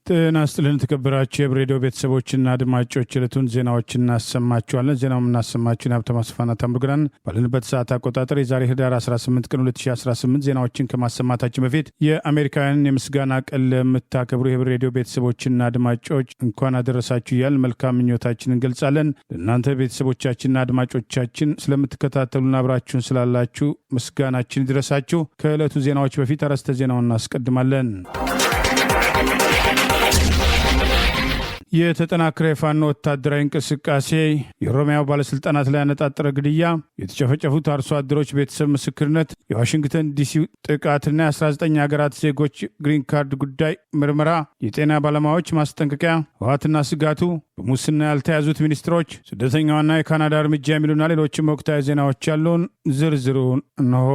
ጤና ይስጥልን ተከበራችሁ የሬዲዮ ቤተሰቦችና አድማጮች ዕለቱን ዜናዎችን እናሰማችኋለን። ዜናውን እናሰማችሁን ሀብታሙ አስፋና ታምሩግራን ባለንበት ሰዓት አቆጣጠር የዛሬ ህዳር 18 ቀን 2018 ዜናዎችን ከማሰማታችን በፊት የአሜሪካውያን የምስጋና ቀን ለምታከብሩ የሬዲዮ ቤተሰቦችና አድማጮች እንኳን አደረሳችሁ እያልን መልካም ምኞታችንን እንገልጻለን። ለእናንተ ቤተሰቦቻችንና አድማጮቻችን ስለምትከታተሉና አብራችሁን ስላላችሁ ምስጋናችን ይድረሳችሁ። ከዕለቱ ዜናዎች በፊት አርዕስተ ዜናውን እናስቀድማለን። የተጠናከረ የፋኖ ወታደራዊ እንቅስቃሴ፣ የኦሮሚያው ባለስልጣናት ላይ ያነጣጠረ ግድያ፣ የተጨፈጨፉት አርሶ አደሮች ቤተሰብ ምስክርነት፣ የዋሽንግተን ዲሲ ጥቃትና የ19 ሀገራት ዜጎች ግሪን ካርድ ጉዳይ ምርመራ፣ የጤና ባለሙያዎች ማስጠንቀቂያ፣ ህወሓትና ስጋቱ፣ በሙስና ያልተያዙት ሚኒስትሮች፣ ስደተኛዋና የካናዳ እርምጃ የሚሉና ሌሎችም ወቅታዊ ዜናዎች ያሉን ዝርዝሩን እነሆ።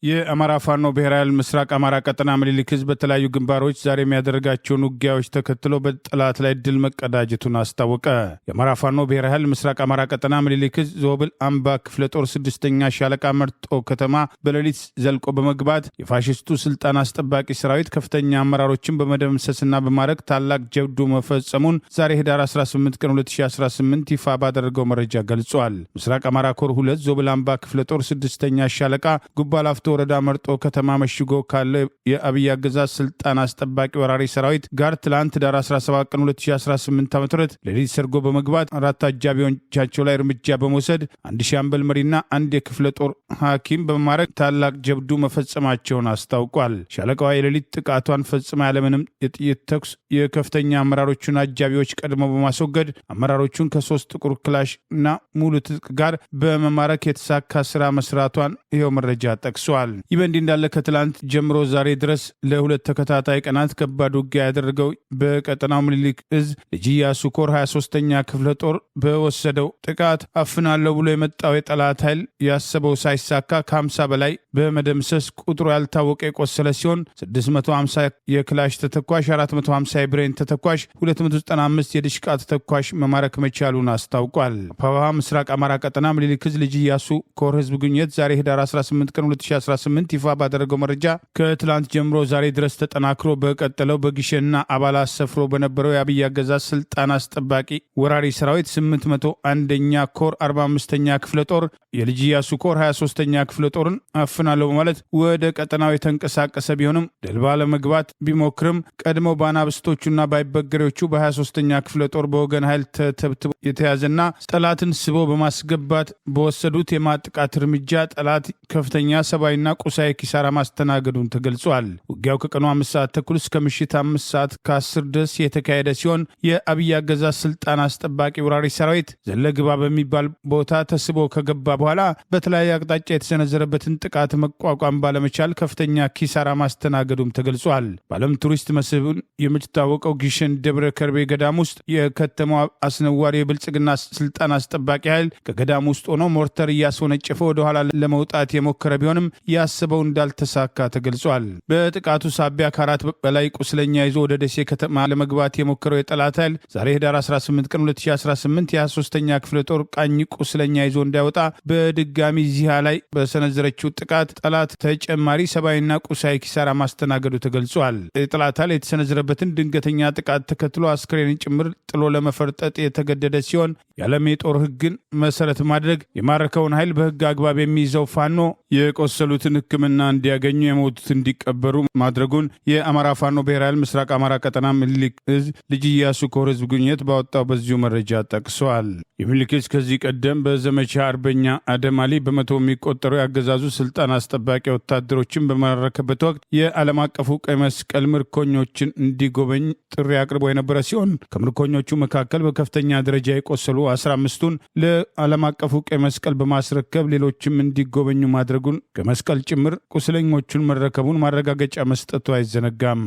የአማራ ፋኖ ብሔራዊ ኃይል ምስራቅ አማራ ቀጠና ምኒልክ ህዝብ በተለያዩ ግንባሮች ዛሬ የሚያደርጋቸውን ውጊያዎች ተከትሎ በጠላት ላይ ድል መቀዳጀቱን አስታወቀ። የአማራ ፋኖ ብሔራዊ ኃይል ምስራቅ አማራ ቀጠና ምኒልክ ህዝብ ዞብል አምባ ክፍለ ጦር 6ኛ ሻለቃ መርጦ ከተማ በሌሊት ዘልቆ በመግባት የፋሽስቱ ስልጣን አስጠባቂ ሰራዊት ከፍተኛ አመራሮችን በመደምሰስና በማድረግ ታላቅ ጀብዱ መፈጸሙን ዛሬ ህዳር 18 ቀን 2018 ይፋ ባደረገው መረጃ ገልጿል። ምስራቅ አማራ ኮር 2 ዞብል አምባ ክፍለ ጦር 6ኛ ሻለቃ ጉባላፍቶ ወረዳ መርጦ ከተማ መሽጎ ካለ የአብይ አገዛዝ ስልጣን አስጠባቂ ወራሪ ሰራዊት ጋር ትላንት ዳር 17 ቀን 2018 ዓ.ም ሌሊት ሰርጎ በመግባት 4 አጃቢዎቻቸው ላይ እርምጃ በመውሰድ አንድ ሻምበል መሪና አንድ የክፍለ ጦር ሐኪም በማረግ ታላቅ ጀብዱ መፈጸማቸውን አስታውቋል። ሻለቃዋ የሌሊት ጥቃቷን ፈጽማ ያለምንም የጥይት ተኩስ የከፍተኛ አመራሮቹን አጃቢዎች ቀድሞ በማስወገድ አመራሮቹን ከ3 ጥቁር ክላሽ እና ሙሉ ትጥቅ ጋር በመማረክ የተሳካ ስራ መስራቷን ይኸው መረጃ ጠቅሷል። ይህ በእንዲህ እንዳለ ከትላንት ጀምሮ ዛሬ ድረስ ለ2 ተከታታይ ቀናት ከባድ ውጊያ ያደረገው በቀጠናው ምኒልክ እዝ ልጅ ኢያሱ ኮር 23ኛ ክፍለ ጦር በወሰደው ጥቃት አፍናለሁ ብሎ የመጣው የጠላት ኃይል ያሰበው ሳይሳካ ከ50 በላይ በመደምሰስ ቁጥሩ ያልታወቀ የቆሰለ ሲሆን 650 የክላሽ ተተኳሽ፣ 450 የብሬን ተተኳሽ፣ 295 የድሽቃ ተተኳሽ መማረክ መቻሉን አስታውቋል። ፓዋሃ ምስራቅ አማራ ቀጠና ምኒልክ እዝ ልጅ ኢያሱ ኮር ህዝብ ግንኙነት ዛሬ ህዳር 18 ቀን 2018 ይፋ ባደረገው መረጃ ከትላንት ጀምሮ ዛሬ ድረስ ተጠናክሮ በቀጠለው በጊሸንና አባላት ሰፍሮ በነበረው የአብይ አገዛዝ ስልጣን አስጠባቂ ወራሪ ሰራዊት 801ኛ ኮር 45ኛ ክፍለ ጦር የልጅ ኢያሱ ኮር 23ኛ ክፍለ ጦርን አፍናለሁ በማለት ወደ ቀጠናው የተንቀሳቀሰ ቢሆንም ደልባ ለመግባት ቢሞክርም ቀድሞ በአናብስቶቹና ባይበገሬዎቹ በ23ኛ ክፍለ ጦር በወገን ኃይል ተተብትቦ የተያዘና ጠላትን ስቦ በማስገባት በወሰዱት የማጥቃት እርምጃ ጠላት ከፍተኛ ሰብአዊና ቁሳዊ ኪሳራ ማስተናገዱን ተገልጿል። ውጊያው ከቀኑ 5 ሰዓት ተኩል እስከ ምሽት 5 ሰዓት ከ10 ድረስ የተካሄደ ሲሆን የአብይ አገዛዝ ስልጣን አስጠባቂ ወራሪ ሰራዊት ዘለግባ በሚባል ቦታ ተስቦ ከገባ በኋላ በተለያየ አቅጣጫ የተሰነዘረበትን ጥቃት መቋቋም ባለመቻል ከፍተኛ ኪሳራ ማስተናገዱም ተገልጿል። በዓለም ቱሪስት መስህብን የምትታወቀው ጊሸን ደብረ ከርቤ ገዳም ውስጥ የከተማው አስነዋሪ የብልጽግና ስልጣን አስጠባቂ ኃይል ከገዳም ውስጥ ሆኖ ሞርተር እያስወነጨፈ ወደኋላ ለመውጣት የሞከረ ቢሆንም ያስበው እንዳልተሳካ ተገልጿል። በጥቃቱ ሳቢያ ከ4 በላይ ቁስለኛ ይዞ ወደ ደሴ ከተማ ለመግባት የሞከረው የጠላት ኃይል ዛሬ ህዳር 18 ቀን 2018 የ23ኛ ክፍለ ጦር ቃኝ ቁስለኛ ይዞ እንዳይወጣ በድጋሚ ዚሃ ላይ በሰነዘረችው ጥቃት ጠላት ተጨማሪ ሰብአዊና ቁሳዊ ኪሳራ ማስተናገዱ ተገልጿል። የጠላት ኃይል የተሰነዘረበትን ድንገተኛ ጥቃት ተከትሎ አስክሬንን ጭምር ጥሎ ለመፈርጠጥ የተገደደ ሲሆን የዓለም የጦር ህግን መሰረት ማድረግ የማረከውን ኃይል በህግ አግባብ የሚይዘው ፋኖ የቆሰሉትን ሕክምና እንዲያገኙ የሞቱት እንዲቀበሩ ማድረጉን የአማራ ፋኖ ብሔራዊ ኃይል ምስራቅ አማራ ቀጠና ምኒልክ እዝ ልጅ ኢያሱ ኮር ህዝብ ግንኙነት ባወጣው በዚሁ መረጃ ጠቅሷል። የምኒልክ እዝ ከዚህ ቀደም በዘመቻ አርበኛ አደማሊ በመቶ የሚቆጠሩ ያገዛዙ ስልጣን አስጠባቂ ወታደሮችን በማረከበት ወቅት የዓለም አቀፉ ቀይ መስቀል ምርኮኞችን እንዲጎበኝ ጥሪ አቅርቦ የነበረ ሲሆን ከምርኮኞቹ መካከል በከፍተኛ ደረጃ የቆሰሉ 15ቱን ለዓለም አቀፉ ቀይ መስቀል በማስረከብ ሌሎችም እንዲጎበኙ ማድረጉን ከመስቀል ጭምር ቁስለኞቹን መረከቡን ማረጋገጫ መስጠቱ አይዘነጋም።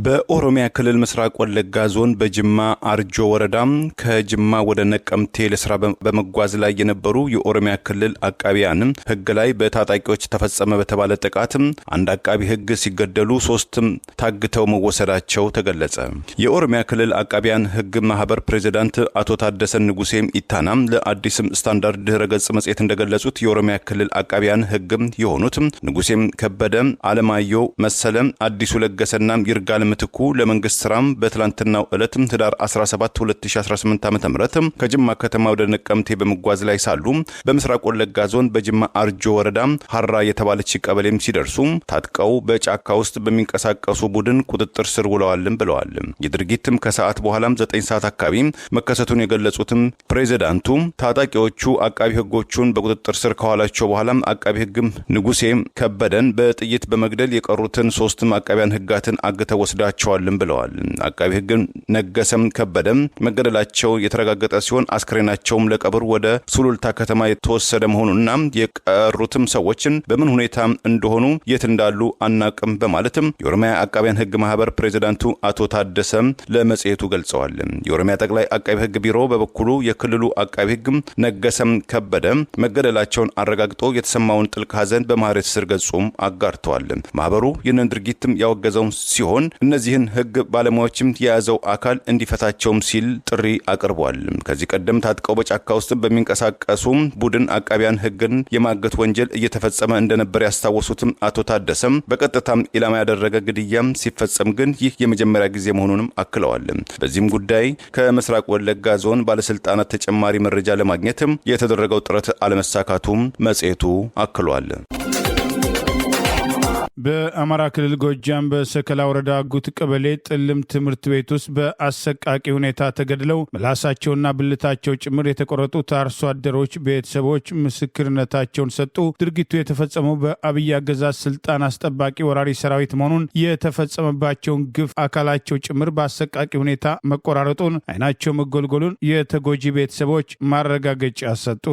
በኦሮሚያ ክልል ምስራቅ ወለጋ ዞን በጅማ አርጆ ወረዳ ከጅማ ወደ ነቀምቴ ለስራ በመጓዝ ላይ የነበሩ የኦሮሚያ ክልል አቃቢያን ሕግ ላይ በታጣቂዎች ተፈጸመ በተባለ ጥቃት አንድ አቃቢ ሕግ ሲገደሉ 3 ታግተው መወሰዳቸው ተገለጸ። የኦሮሚያ ክልል አቃቢያን ሕግ ማህበር ፕሬዝዳንት አቶ ታደሰ ንጉሴ ኢታና ለአዲስ ስታንዳርድ ድረገጽ መጽሔት እንደገለጹት የኦሮሚያ ክልል አቃቢያን ሕግ የሆኑት ንጉሴም ከበደ፣ አለማየሁ መሰለ፣ አዲሱ ለገሰና ይርጋል ምትኩ ለመንግስት ስራም በትላንትናው ዕለት ህዳር 17 2018 ዓ.ም ከጅማ ከተማ ወደ ነቀምቴ በመጓዝ ላይ ሳሉ በምስራቅ ወለጋ ዞን በጅማ አርጆ ወረዳ ሐራ የተባለች ቀበሌም ሲደርሱ ታጥቀው በጫካ ውስጥ በሚንቀሳቀሱ ቡድን ቁጥጥር ስር ውለዋልም ብለዋል። የድርጊትም ከሰዓት በኋላም 9 ሰዓት አካባቢ መከሰቱን የገለጹትም ፕሬዝዳንቱ ታጣቂዎቹ አቃቢ ህጎቹን በቁጥጥር ስር ከዋላቸው በኋላ አቃቢ ህግም ንጉሴ ከበደን በጥይት በመግደል የቀሩትን 3 አቃቢያን ህጋትን አግተው ወስዳቸዋልም ብለዋል። አቃቢ ህግ ነገሰም ከበደም መገደላቸው የተረጋገጠ ሲሆን አስክሬናቸውም ለቀብር ወደ ሱሉልታ ከተማ የተወሰደ መሆኑና የቀሩትም ሰዎችን በምን ሁኔታ እንደሆኑ የት እንዳሉ አናቅም በማለትም የኦሮሚያ አቃቢያን ህግ ማህበር ፕሬዝዳንቱ አቶ ታደሰ ለመጽሔቱ ገልጸዋል። የኦሮሚያ ጠቅላይ አቃቢ ህግ ቢሮ በበኩሉ የክልሉ አቃቢ ህግ ነገሰም ከበደ መገደላቸውን አረጋግጦ የተሰማውን ጥልቅ ሐዘን በማህበራዊ ትስስር ገጹም አጋርተዋል። ማህበሩ ይህንን ድርጊትም ያወገዘው ሲሆን እነዚህን ህግ ባለሙያዎችም የያዘው አካል እንዲፈታቸውም ሲል ጥሪ አቅርቧል። ከዚህ ቀደም ታጥቀው በጫካ ውስጥ በሚንቀሳቀሱ ቡድን አቃቢያን ህግን የማገት ወንጀል እየተፈጸመ እንደነበር ያስታወሱትም አቶ ታደሰም በቀጥታም ኢላማ ያደረገ ግድያም ሲፈጸም ግን ይህ የመጀመሪያ ጊዜ መሆኑንም አክለዋል። በዚህም ጉዳይ ከምስራቅ ወለጋ ዞን ባለስልጣናት ተጨማሪ መረጃ ለማግኘትም የተደረገው ጥረት አለመሳካቱም መጽሔቱ አክሏል። በአማራ ክልል ጎጃም በሰከላ ወረዳ አጉት ቀበሌ ጥልም ትምህርት ቤት ውስጥ በአሰቃቂ ሁኔታ ተገድለው ምላሳቸውና ብልታቸው ጭምር የተቆረጡት አርሶ አደሮች ቤተሰቦች ምስክርነታቸውን ሰጡ። ድርጊቱ የተፈጸመው በአብይ አገዛዝ ስልጣን አስጠባቂ ወራሪ ሰራዊት መሆኑን የተፈጸመባቸውን ግፍ አካላቸው ጭምር በአሰቃቂ ሁኔታ መቆራረጡን፣ አይናቸው መጎልጎሉን የተጎጂ ቤተሰቦች ማረጋገጫ ሰጡ።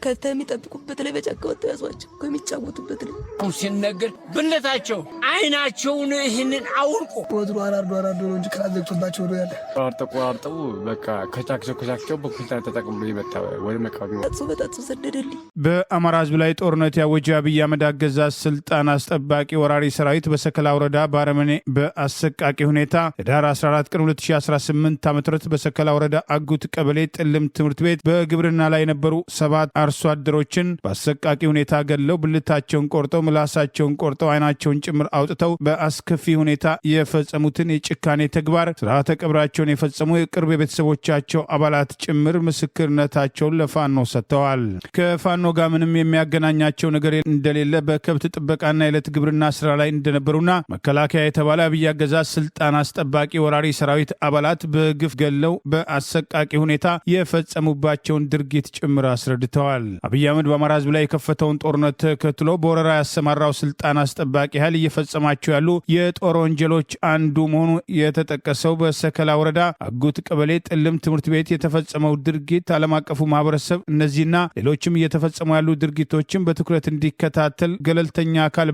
ከተሚጠብቁበት ላይ በጫካ ወጥተው ያዟቸው ከሚጫወቱበት ላይ ሲነገር ብለታቸው አይናቸውን ይህንን አውልቆ ወድሮ አራርዶ እንጂ ካዘግቶባቸው ነው ያለ ተቆራርጠው በቃ ከቻክቸው በኩልታ ተጠቅሞ ይመጣ ወደ መቃወም በጣም ሰደደልኝ። በአማራ ህዝብ ላይ ጦርነት ያወጀ አብይ አህመድ አገዛዝ ስልጣን አስጠባቂ ወራሪ ሰራዊት በሰከላ ወረዳ ባረመኔ በአሰቃቂ ሁኔታ ህዳር 14 ቀን 2018 ዓ.ም በሰከላ ወረዳ አጉት ቀበሌ ጥልም ትምህርት ቤት በግብርና ላይ የነበሩ 7 አርሶ አደሮችን በአሰቃቂ ሁኔታ ገድለው ብልታቸውን ቆርጠው ምላሳቸውን ቆርጠው አይናቸውን ጭምር አውጥተው በአስከፊ ሁኔታ የፈጸሙትን የጭካኔ ተግባር ስርዓተ ቀብራቸውን የፈጸሙ የቅርብ የቤተሰቦቻቸው አባላት ጭምር ምስክርነታቸውን ለፋኖ ሰጥተዋል። ከፋኖ ጋር ምንም የሚያገናኛቸው ነገር እንደሌለ በከብት ጥበቃና የዕለት ግብርና ስራ ላይ እንደነበሩና መከላከያ የተባለ አብይ አገዛዝ ስልጣን አስጠባቂ ወራሪ ሰራዊት አባላት በግፍ ገለው በአሰቃቂ ሁኔታ የፈጸሙባቸውን ድርጊት ጭምር አስረድተዋል። አብይ አህመድ በአማራ ህዝብ ላይ የከፈተውን ጦርነት ተከትሎ በወረራ ያሰማራው ስልጣን አስጠባቂ ኃይል እየፈጸማቸው ያሉ የጦር ወንጀሎች አንዱ መሆኑ የተጠቀሰው በሰከላ ወረዳ አጉት ቀበሌ ጥልም ትምህርት ቤት የተፈጸመው ድርጊት ዓለም አቀፉ ማህበረሰብ እነዚህና ሌሎችም እየተፈጸሙ ያሉ ድርጊቶችን በትኩረት እንዲከታተል ገለልተኛ አካል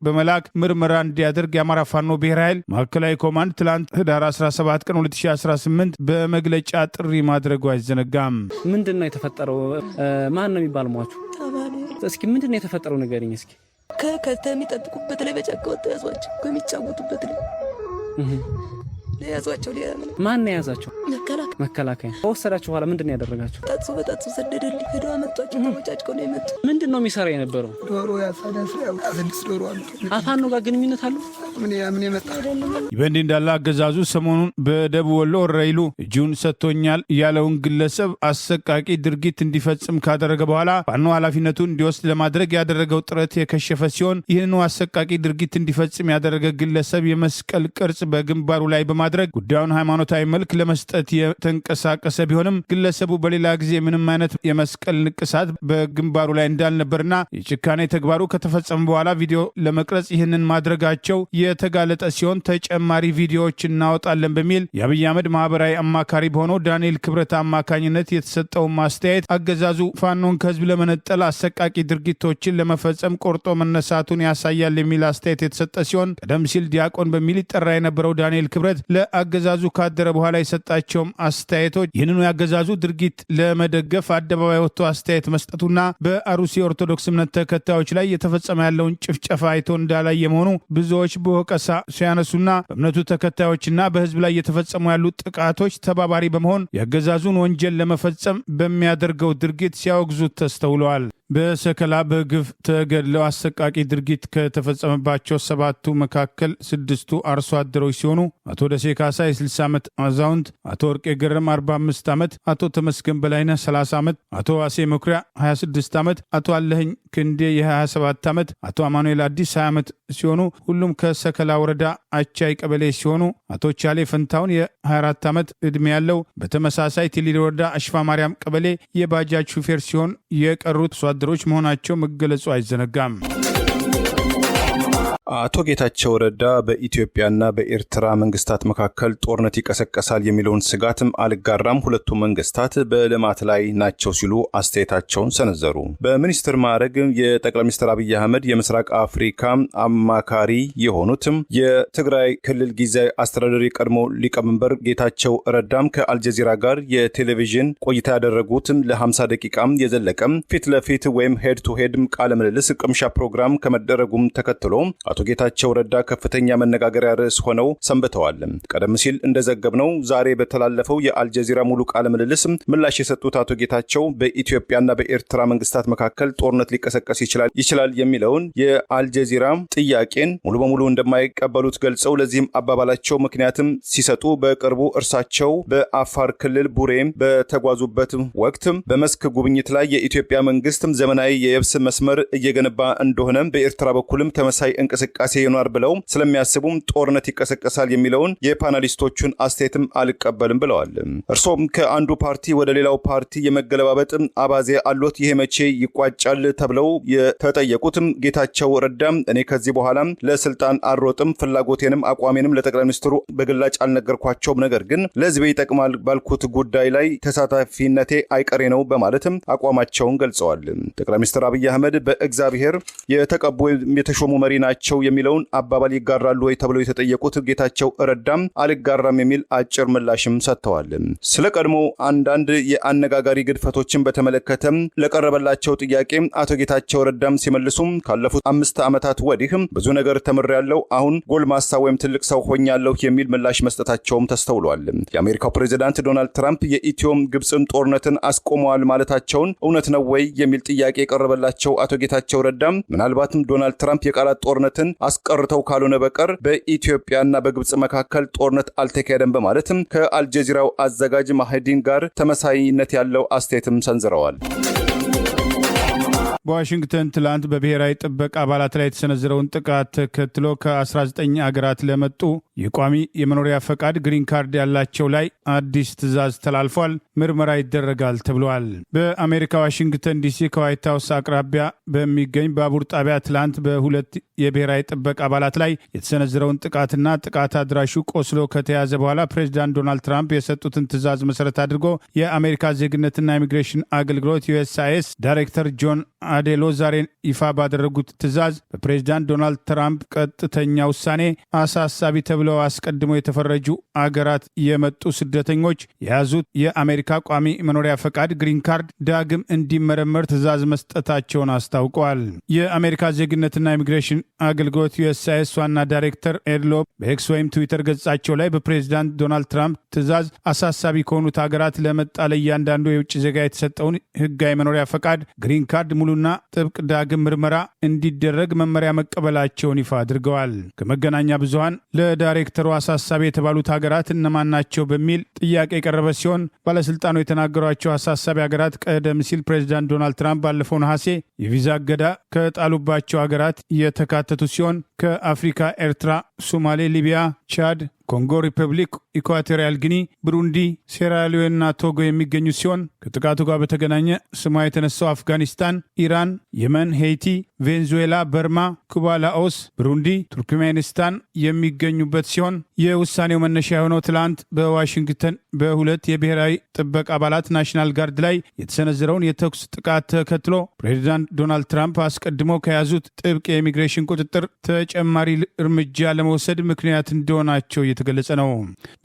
በመላክ ምርመራ እንዲያደርግ የአማራ ፋኖ ብሔራዊ ኃይል ማዕከላዊ ኮማንድ ትላንት ህዳር 17 ቀን 2018 በመግለጫ ጥሪ ማድረጉ አይዘነጋም። ምንድነው የተፈጠረው? ማን ነው የሚባል ሟቹ? እስኪ ምንድነው የተፈጠረው ንገሪኝ እስኪ። ከተሚጠብቁበት ላይ በጫካ ወጥተው ያዟቸው ከሚጫወቱበት ላይ ያዟቸው። ሌላ ምንም። ማን ነው የያዛቸው? መከላከያ። ከወሰዳችሁ በኋላ ምንድን ነው ያደረጋቸው? በጣም ሰደደልኝ። ሄዶ አመጧቸው። ተመጫጭቀው ነው የመጡ። ምንድን ነው የሚሰራ የነበረው? ዶሮ ያሳዳስ 6 ዶሮ አሉ። አፋኖ ጋር ግንኙነት አለው? ምን የመጣ አይደለም። በእንዲህ እንዳለ አገዛዙ ሰሞኑን በደቡብ ወሎ ወረይሉ እጁን ሰጥቶኛል ያለውን ግለሰብ አሰቃቂ ድርጊት እንዲፈጽም ካደረገ በኋላ ፋኖ ኃላፊነቱን እንዲወስድ ለማድረግ ያደረገው ጥረት የከሸፈ ሲሆን ይህንኑ አሰቃቂ ድርጊት እንዲፈጽም ያደረገ ግለሰብ የመስቀል ቅርጽ በግንባሩ ላይ በማድረግ ጉዳዩን ሃይማኖታዊ መልክ ለመስጠት የተንቀሳቀሰ ቢሆንም ግለሰቡ በሌላ ጊዜ ምንም አይነት የመስቀል ንቅሳት በግንባሩ ላይ እንዳልነበርና የጭካኔ ተግባሩ ከተፈጸመ በኋላ ቪዲዮ ለመቅረጽ ይህንን ማድረጋቸው የተጋለጠ ሲሆን ተጨማሪ ቪዲዮዎች እናወጣለን በሚል የአብይ አህመድ ማህበራዊ አማካሪ በሆነው ዳንኤል ክብረት አማካኝነት የተሰጠው ማስተያየት አገዛዙ ፋኖን ከህዝብ ለመነጠል አሰቃቂ ድርጊቶችን ለመፈጸም ቆርጦ መነሳቱን ያሳያል የሚል አስተያየት የተሰጠ ሲሆን ቀደም ሲል ዲያቆን በሚል ይጠራ የነበረው ዳንኤል ክብረት ለአገዛዙ ካደረ በኋላ የሰጣቸውም አስተያየቶች ይህንኑ ያገዛዙ ድርጊት ለመደገፍ አደባባይ ወጥቶ አስተያየት መስጠቱና በአሩሲ ኦርቶዶክስ እምነት ተከታዮች ላይ የተፈጸመ ያለውን ጭፍጨፋ አይቶ እንዳላየ መሆኑ ብዙዎች በወቀሳ ሲያነሱና በእምነቱ ተከታዮችና በህዝብ ላይ የተፈጸሙ ያሉ ጥቃቶች ተባባሪ በመሆን የአገዛዙን ወንጀል ለመፈጸም በሚያደርገው ድርጊት ሲያወግዙት ተስተውለዋል። በሰከላ በግፍ ተገድለው አሰቃቂ ድርጊት ከተፈጸመባቸው 7ቱ መካከል 6ቱ አርሶ አደሮች ሲሆኑ አቶ ደሴ ካሳ የ60 ዓመት አዛውንት፣ አቶ ወርቄ ገረም 45 ዓመት፣ አቶ ተመስገን በላይነህ 30 ዓመት፣ አቶ ዋሴ መኩሪያ 26 ዓመት፣ አቶ አለህኝ ክንዴ የ27 ዓመት፣ አቶ አማኑኤል አዲስ 20 ዓመት ሲሆኑ ሁሉም ከሰከላ ወረዳ አቻይ ቀበሌ ሲሆኑ አቶ ቻሌ ፈንታውን የ24 ዓመት ዕድሜ ያለው በተመሳሳይ ቲሊሊ ወረዳ አሽፋ ማርያም ቀበሌ የባጃጅ ሹፌር ሲሆን የቀሩት ወታደሮች መሆናቸው መገለጹ አይዘነጋም። አቶ ጌታቸው ረዳ በኢትዮጵያና በኤርትራ መንግስታት መካከል ጦርነት ይቀሰቀሳል የሚለውን ስጋትም አልጋራም፣ ሁለቱም መንግስታት በልማት ላይ ናቸው ሲሉ አስተያየታቸውን ሰነዘሩ። በሚኒስትር ማዕረግ የጠቅላይ ሚኒስትር አብይ አህመድ የምስራቅ አፍሪካ አማካሪ የሆኑትም የትግራይ ክልል ጊዜያዊ አስተዳደር የቀድሞ ሊቀመንበር ጌታቸው ረዳም ከአልጀዚራ ጋር የቴሌቪዥን ቆይታ ያደረጉትም ለ50 ደቂቃም የዘለቀም ፊት ለፊት ወይም ሄድ ቱ ሄድም ቃለ ምልልስ ቅምሻ ፕሮግራም ከመደረጉም ተከትሎ አቶ ጌታቸው ረዳ ከፍተኛ መነጋገሪያ ርዕስ ሆነው ሰንብተዋል። ቀደም ሲል እንደዘገብነው ዛሬ በተላለፈው የአልጀዚራ ሙሉ ቃለ ምልልስ ምላሽ የሰጡት አቶ ጌታቸው በኢትዮጵያና በኤርትራ መንግስታት መካከል ጦርነት ሊቀሰቀስ ይችላል የሚለውን የአልጀዚራ ጥያቄን ሙሉ በሙሉ እንደማይቀበሉት ገልጸው ለዚህም አባባላቸው ምክንያትም ሲሰጡ በቅርቡ እርሳቸው በአፋር ክልል ቡሬም በተጓዙበት ወቅት በመስክ ጉብኝት ላይ የኢትዮጵያ መንግስት ዘመናዊ የየብስ መስመር እየገነባ እንደሆነ በኤርትራ በኩልም ተመሳይ እንቅስቃሴ ይኖር ብለው ስለሚያስቡም ጦርነት ይቀሰቀሳል የሚለውን የፓናሊስቶቹን አስተያየትም አልቀበልም ብለዋል። እርሶም ከአንዱ ፓርቲ ወደ ሌላው ፓርቲ የመገለባበጥ አባዜ አሎት፣ ይሄ መቼ ይቋጫል ተብለው የተጠየቁትም ጌታቸው ረዳም እኔ ከዚህ በኋላ ለስልጣን አልሮጥም፣ ፍላጎቴንም አቋሜንም ለጠቅላይ ሚኒስትሩ በግላጭ አልነገርኳቸውም፣ ነገር ግን ለህዝቤ ይጠቅማል ባልኩት ጉዳይ ላይ ተሳታፊነቴ አይቀሬ ነው በማለትም አቋማቸውን ገልጸዋል። ጠቅላይ ሚኒስትር አብይ አህመድ በእግዚአብሔር የተቀቡ የተሾሙ መሪ ናቸው የሚለውን አባባል ይጋራሉ ወይ ተብለው የተጠየቁት ጌታቸው ረዳም አልጋራም የሚል አጭር ምላሽም ሰጥተዋል። ስለ ቀድሞ አንዳንድ የአነጋጋሪ ግድፈቶችን በተመለከተ ለቀረበላቸው ጥያቄ አቶ ጌታቸው ረዳም ሲመልሱም ካለፉት 5 ዓመታት ወዲህ ብዙ ነገር ተምሬያለሁ፣ አሁን ጎልማሳ ወይም ትልቅ ሰው ሆኛለሁ የሚል ምላሽ መስጠታቸውም ተስተውሏል። የአሜሪካው ፕሬዝዳንት ዶናልድ ትራምፕ የኢትዮ ግብፅን ጦርነትን አስቆመዋል ማለታቸውን እውነት ነው ወይ የሚል ጥያቄ የቀረበላቸው አቶ ጌታቸው ረዳም ምናልባትም ዶናልድ ትራምፕ የቃላት ጦርነትን አስቀርተው ካልሆነ በቀር በኢትዮጵያና በግብጽ መካከል ጦርነት አልተካሄደም በማለትም ከአልጀዚራው አዘጋጅ ማህዲን ጋር ተመሳሳይነት ያለው አስተያየትም ሰንዝረዋል። በዋሽንግተን ትላንት በብሔራዊ ጥበቃ አባላት ላይ የተሰነዘረውን ጥቃት ተከትሎ ከ19 አገራት ለመጡ የቋሚ የመኖሪያ ፈቃድ ግሪን ካርድ ያላቸው ላይ አዲስ ትዕዛዝ ተላልፏል። ምርመራ ይደረጋል ተብሏል። በአሜሪካ ዋሽንግተን ዲሲ ከዋይት ሃውስ አቅራቢያ በሚገኝ ባቡር ጣቢያ ትላንት በሁለት የብሔራዊ ጥበቃ አባላት ላይ የተሰነዘረውን ጥቃትና ጥቃት አድራሹ ቆስሎ ከተያዘ በኋላ ፕሬዚዳንት ዶናልድ ትራምፕ የሰጡትን ትዕዛዝ መሰረት አድርጎ የአሜሪካ ዜግነትና ኢሚግሬሽን አገልግሎት ዩኤስሲአይኤስ ዳይሬክተር ጆን አዴሎ ዛሬ ይፋ ባደረጉት ትዕዛዝ በፕሬዚዳንት ዶናልድ ትራምፕ ቀጥተኛ ውሳኔ አሳሳቢ ተብለው አስቀድመው የተፈረጁ አገራት የመጡ ስደተኞች የያዙት የአሜሪካ ቋሚ መኖሪያ ፈቃድ ግሪን ካርድ ዳግም እንዲመረመር ትዕዛዝ መስጠታቸውን አስታውቀዋል። የአሜሪካ ዜግነትና ኢሚግሬሽን አገልግሎት ዩኤስሲአይኤስ ዋና ዳይሬክተር ኤድሎ በኤክስ ወይም ትዊተር ገጻቸው ላይ በፕሬዚዳንት ዶናልድ ትራምፕ ትዕዛዝ አሳሳቢ ከሆኑት ሀገራት ለመጣ ለእያንዳንዱ የውጭ ዜጋ የተሰጠውን ህጋዊ መኖሪያ ፈቃድ ግሪን ካርድ ሙሉና ጥብቅ ዳግም ምርመራ እንዲደረግ መመሪያ መቀበላቸውን ይፋ አድርገዋል። ከመገናኛ ብዙሃን ለዳይሬክተሩ አሳሳቢ የተባሉት ሀገራት እነማን ናቸው በሚል ጥያቄ የቀረበ ሲሆን ባለስልጣኑ የተናገሯቸው አሳሳቢ ሀገራት ቀደም ሲል ፕሬዚዳንት ዶናልድ ትራምፕ ባለፈው ነሐሴ የቪዛ እገዳ ከጣሉባቸው ሀገራት የተካተቱ ሲሆን ከአፍሪካ ኤርትራ፣ ሶማሌ፣ ሊቢያ፣ ቻድ፣ ኮንጎ ሪፐብሊክ፣ ኢኳቶሪያል ጊኒ፣ ብሩንዲ፣ ሴራሊዮንና ቶጎ የሚገኙ ሲሆን ከጥቃቱ ጋር በተገናኘ ስሟ የተነሳው አፍጋኒስታን፣ ኢራን፣ የመን፣ ሄይቲ፣ ቬንዙዌላ፣ በርማ፣ ኩባ፣ ላኦስ፣ ብሩንዲ፣ ቱርክሜኒስታን የሚገኙበት ሲሆን የውሳኔው መነሻ የሆነው ትላንት በዋሽንግተን በሁለት የብሔራዊ ጥበቃ አባላት ናሽናል ጋርድ ላይ የተሰነዘረውን የተኩስ ጥቃት ተከትሎ ፕሬዚዳንት ዶናልድ ትራምፕ አስቀድሞ ከያዙት ጥብቅ የኢሚግሬሽን ቁጥጥር ተጨማሪ እርምጃ ለመውሰድ ምክንያት እንደሆናቸው እየተገለጸ ነው።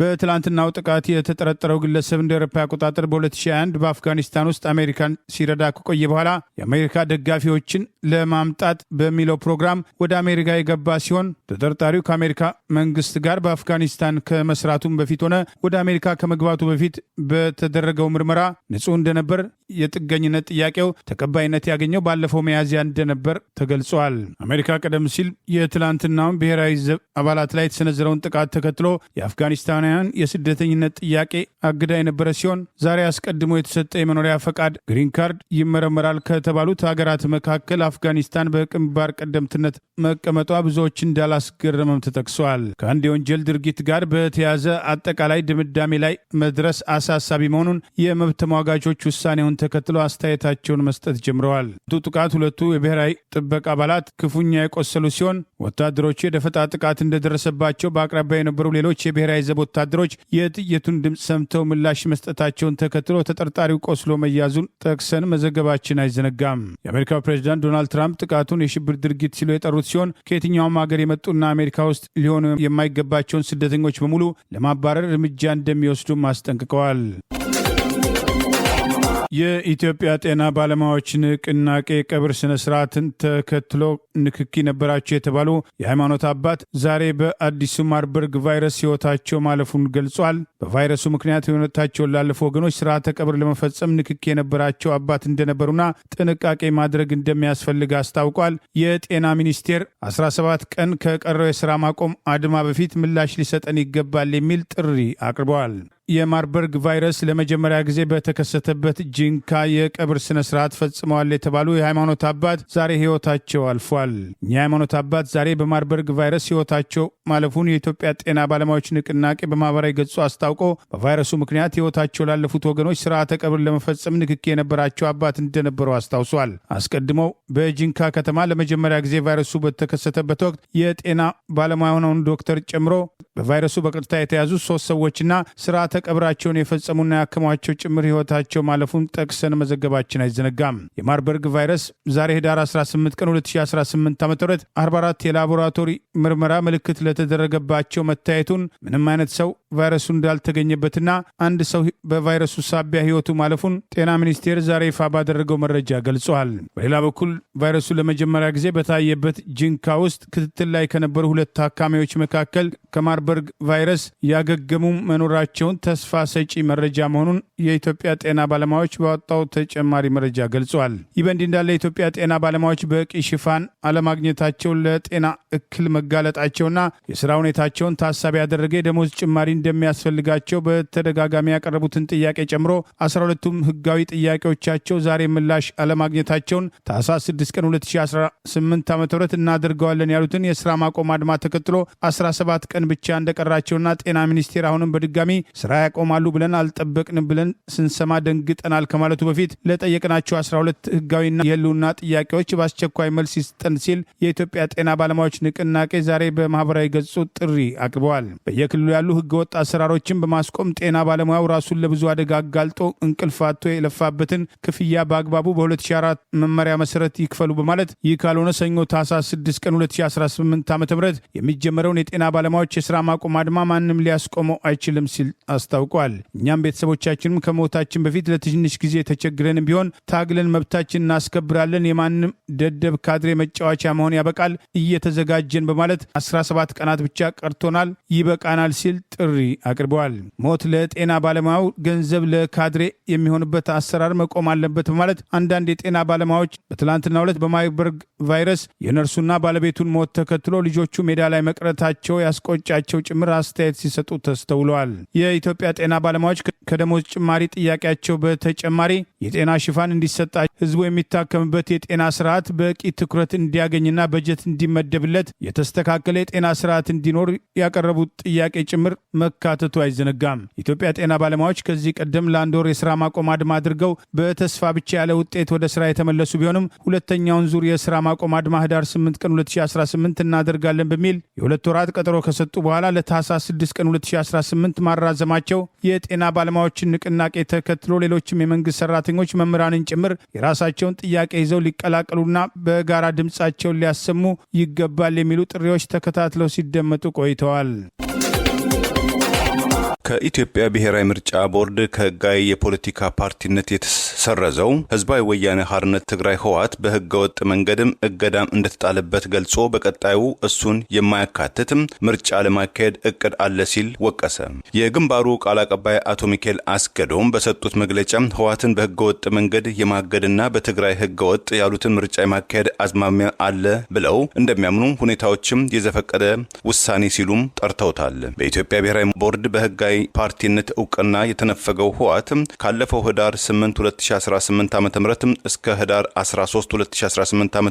በትላንትናው ጥቃት የተጠረጠረው ግለሰብ እንደ አውሮፓ አቆጣጠር በ2021 በአፍጋኒስታን ውስጥ አሜሪካን ሲረዳ ከቆየ በኋላ የአሜሪካ ደጋፊዎችን ለማምጣት በሚለው ፕሮግራም ወደ አሜሪካ የገባ ሲሆን ተጠርጣሪው ከአሜሪካ መንግስት ጋር በአፍጋኒስታን ከመስራቱም በፊት ሆነ ወደ አሜሪካ ከመግባቱ በፊት በተደረገው ምርመራ ንጹህ እንደነበር፣ የጥገኝነት ጥያቄው ተቀባይነት ያገኘው ባለፈው ሚያዝያ እንደነበር ተገልጿል። አሜሪካ ቀደም ሲል የትላንትናውን ብሔራዊ ዘብ አባላት ላይ የተሰነዘረውን ጥቃት ተከትሎ የአፍጋኒስታናውያን የስደተኝነት ጥያቄ አግዳ የነበረ ሲሆን ዛሬ አስቀድሞ የተሰጠ የመኖሪያ ፈቃድ ግሪን ካርድ ይመረመራል ከተባሉት ሀገራት መካከል አፍጋኒስታን በግንባር ቀደምትነት መቀመጧ ብዙዎች እንዳላስገረመም ተጠቅሷል። ከአንድ የወንጀል ድርጊት ጋር በተያያዘ አጠቃላይ ድምዳሜ ላይ መድረስ አሳሳቢ መሆኑን የመብት ተሟጋቾች ውሳኔውን ተከትሎ አስተያየታቸውን መስጠት ጀምረዋል። ጥቃት ሁለቱ የብሔራዊ ጥበቃ አባላት ክፉኛ የቆሰሉ ሲሆን ወታደሮቹ የደፈጣ ጥቃት እንደደረሰባቸው በአቅራቢያ የነበሩ ሌሎች የብሔራዊ ዘብ ወታደሮች የጥይቱን ድምፅ ሰምተው ምላሽ መስጠታቸውን ተከትሎ ተጠርጣሪው ቆስሎ መያዙን ጠቅሰን መዘገባችን አይዘነጋም። የአሜሪካው ፕሬዚዳንት ዶናልድ ትራምፕ ጥቃቱን የሽብር ድርጊት ሲሉ የጠሩት ሲሆን ከየትኛውም ሀገር የመጡና አሜሪካ ውስጥ ሊሆኑ የማይገባቸውን ስደተኞች በሙሉ ለማባረር እርምጃ እንደሚወስዱም አስጠንቅቀዋል። የኢትዮጵያ ጤና ባለሙያዎች ንቅናቄ ቀብር ስነ ስርዓትን ተከትሎ ንክኪ ነበራቸው የተባሉ የሃይማኖት አባት ዛሬ በአዲሱ ማርበርግ ቫይረስ ሕይወታቸው ማለፉን ገልጿል። በቫይረሱ ምክንያት ሕይወታቸውን ላለፉ ወገኖች ስርዓተ ቀብር ለመፈጸም ንክኪ የነበራቸው አባት እንደነበሩና ጥንቃቄ ማድረግ እንደሚያስፈልግ አስታውቋል። የጤና ሚኒስቴር 17 ቀን ከቀረው የሥራ ማቆም አድማ በፊት ምላሽ ሊሰጠን ይገባል የሚል ጥሪ አቅርበዋል። የማርበርግ ቫይረስ ለመጀመሪያ ጊዜ በተከሰተበት ጂንካ የቀብር ስነ ስርዓት ፈጽመዋል የተባሉ የሃይማኖት አባት ዛሬ ሕይወታቸው አልፏል። የሃይማኖት አባት ዛሬ በማርበርግ ቫይረስ ሕይወታቸው ማለፉን የኢትዮጵያ ጤና ባለሙያዎች ንቅናቄ በማህበራዊ ገጹ አስታውቆ በቫይረሱ ምክንያት ሕይወታቸው ላለፉት ወገኖች ስርዓተ ቀብር ለመፈጸም ንክኪ የነበራቸው አባት እንደነበሩ አስታውሷል። አስቀድመው በጂንካ ከተማ ለመጀመሪያ ጊዜ ቫይረሱ በተከሰተበት ወቅት የጤና ባለሙያ የሆነውን ዶክተር ጨምሮ በቫይረሱ በቀጥታ የተያዙ 3 ሰዎችና ስርዓተ ቀብራቸውን የፈጸሙና ያከሟቸው ጭምር ሕይወታቸው ማለፉን ጠቅሰን መዘገባችን አይዘነጋም። የማርበርግ ቫይረስ ዛሬ ህዳር 18 ቀን 2018 ዓ.ም 44 የላቦራቶሪ ምርመራ ምልክት ለተደረገባቸው መታየቱን ምንም አይነት ሰው ቫይረሱ እንዳልተገኘበትና አንድ ሰው በቫይረሱ ሳቢያ ሕይወቱ ማለፉን ጤና ሚኒስቴር ዛሬ ይፋ ባደረገው መረጃ ገልጿል። በሌላ በኩል ቫይረሱ ለመጀመሪያ ጊዜ በታየበት ጂንካ ውስጥ ክትትል ላይ ከነበሩ 2 ታካሚዎች መካከል ከማርበርግ ቫይረስ ያገገሙ መኖራቸውን ተስፋ ሰጪ መረጃ መሆኑን የኢትዮጵያ ጤና ባለሙያዎች ባወጣው ተጨማሪ መረጃ ገልጿል። ይህ በእንዲህ እንዳለ የኢትዮጵያ ጤና ባለሙያዎች በቂ ሽፋን አለማግኘታቸው ለጤና እክል መጋለጣቸውና የስራ ሁኔታቸውን ታሳቢ ያደረገ የደሞዝ ጭማሪ እንደሚያስፈልጋቸው በተደጋጋሚ ያቀረቡትን ጥያቄ ጨምሮ 12ቱም ህጋዊ ጥያቄዎቻቸው ዛሬ ምላሽ አለማግኘታቸውን ታህሳስ 6 ቀን 2018 ዓ.ም እናደርገዋለን ያሉትን የስራ ማቆም አድማ ተከትሎ 17 ቀን ብቻ እንደቀራቸውና ጤና ሚኒስቴር አሁንም በድጋሚ ስራ ያቆማሉ ብለን አልጠበቅንም ብለን ስንሰማ ደንግጠናል ከማለቱ በፊት ለጠየቅናቸው 12 ህጋዊና የህልውና ጥያቄዎች በአስቸኳይ መልስ ይስጠን ሲል የኢትዮጵያ ጤና ባለሙያዎች ንቅናቄ ዛሬ በማህበራዊ ገጹ ጥሪ አቅርበዋል። በየክልሉ ያሉ ህገወጥ አሰራሮችን በማስቆም ጤና ባለሙያው ራሱን ለብዙ አደጋ አጋልጦ እንቅልፍ አጥቶ የለፋበትን ክፍያ በአግባቡ በ2004 መመሪያ መሰረት ይክፈሉ በማለት ይህ ካልሆነ ሰኞ ታህሳስ 6 ቀን 2018 ዓ.ም የሚጀመረውን የጤና ባለሙያዎች የስራ ማቆም አድማ ማንም ሊያስቆመው አይችልም ሲል አስታውቋል። እኛም ቤተሰቦቻችንም ከሞታችን በፊት ለትንሽ ጊዜ ተቸግረን ቢሆን ታግለን መብታችን እናስከብራለን። የማንም ደደብ ካድሬ መጫወቻ መሆን ያበቃል። እየተዘጋጀን በማለት 17 ቀናት ብቻ ቀርቶናል፣ ይበቃናል ሲል ጥሪ አቅርበዋል። ሞት ለጤና ባለሙያው ገንዘብ ለካድሬ የሚሆንበት አሰራር መቆም አለበት በማለት አንዳንድ የጤና ባለሙያዎች በትላንትናው ዕለት በማርበርግ ቫይረስ የነርሱና ባለቤቱን ሞት ተከትሎ ልጆቹ ሜዳ ላይ መቅረታቸው ያስቆጫቸው ጭምር አስተያየት ሲሰጡ ተስተውለዋል። የኢትዮጵያ ጤና ባለሙያዎች ከደሞዝ ጭማሪ ጥያቄያቸው በተጨማሪ የጤና ሽፋን እንዲሰጣቸው፣ ህዝቡ የሚታከምበት የጤና ስርዓት በቂ ትኩረት እንዲያገኝና በጀት እንዲመደብለት፣ የተስተካከለ የጤና ስርዓት እንዲኖር ያቀረቡት ጥያቄ ጭምር መካተቱ አይዘነጋም። ኢትዮጵያ ጤና ባለሙያዎች ከዚህ ቀደም ለአንድ ወር የስራ ማቆም አድማ አድርገው በተስፋ ብቻ ያለ ውጤት ወደ ስራ የተመለሱ ቢሆንም ሁለተኛውን ዙር የስራ ማቆም አድማ ህዳር 8 ቀን 2018 እናደርጋለን በሚል የሁለት ወራት ቀጠሮ ከሰጡ በኋላ ለታህሳስ 6 ቀን 2018 ማራዘማቸው የጤና ባለሙያዎችን ንቅናቄ ተከትሎ ሌሎችም የመንግስት ሰራተኞች መምህራንን ጭምር የራሳቸውን ጥያቄ ይዘው ሊቀላቀሉና በጋራ ድምጻቸውን ሊያሰሙ ይገባል የሚሉ ጥሪዎች ተከታትለው ሲደመጡ ቆይተዋል። ከኢትዮጵያ ብሔራዊ ምርጫ ቦርድ ከህጋዊ የፖለቲካ ፓርቲነት የተሰረዘው ህዝባዊ ወያኔ ሓርነት ትግራይ ህወሓት በህገወጥ መንገድም እገዳም እንደተጣለበት ገልጾ በቀጣዩ እሱን የማያካትትም ምርጫ ለማካሄድ እቅድ አለ ሲል ወቀሰ። የግንባሩ ቃል አቀባይ አቶ ሚካኤል አስገዶም በሰጡት መግለጫ ህወሓትን በህገወጥ መንገድ የማገድና በትግራይ ህገወጥ ያሉትን ምርጫ የማካሄድ አዝማሚያ አለ ብለው እንደሚያምኑ ሁኔታዎችም የዘፈቀደ ውሳኔ ሲሉም ጠርተውታል። በኢትዮጵያ ብሔራዊ ቦርድ በህጋዊ ፓርቲነት እውቅና የተነፈገው ህወሓት ካለፈው ህዳር 8 2018 ዓ.ም እስከ ህዳር 13 2018 ዓ.ም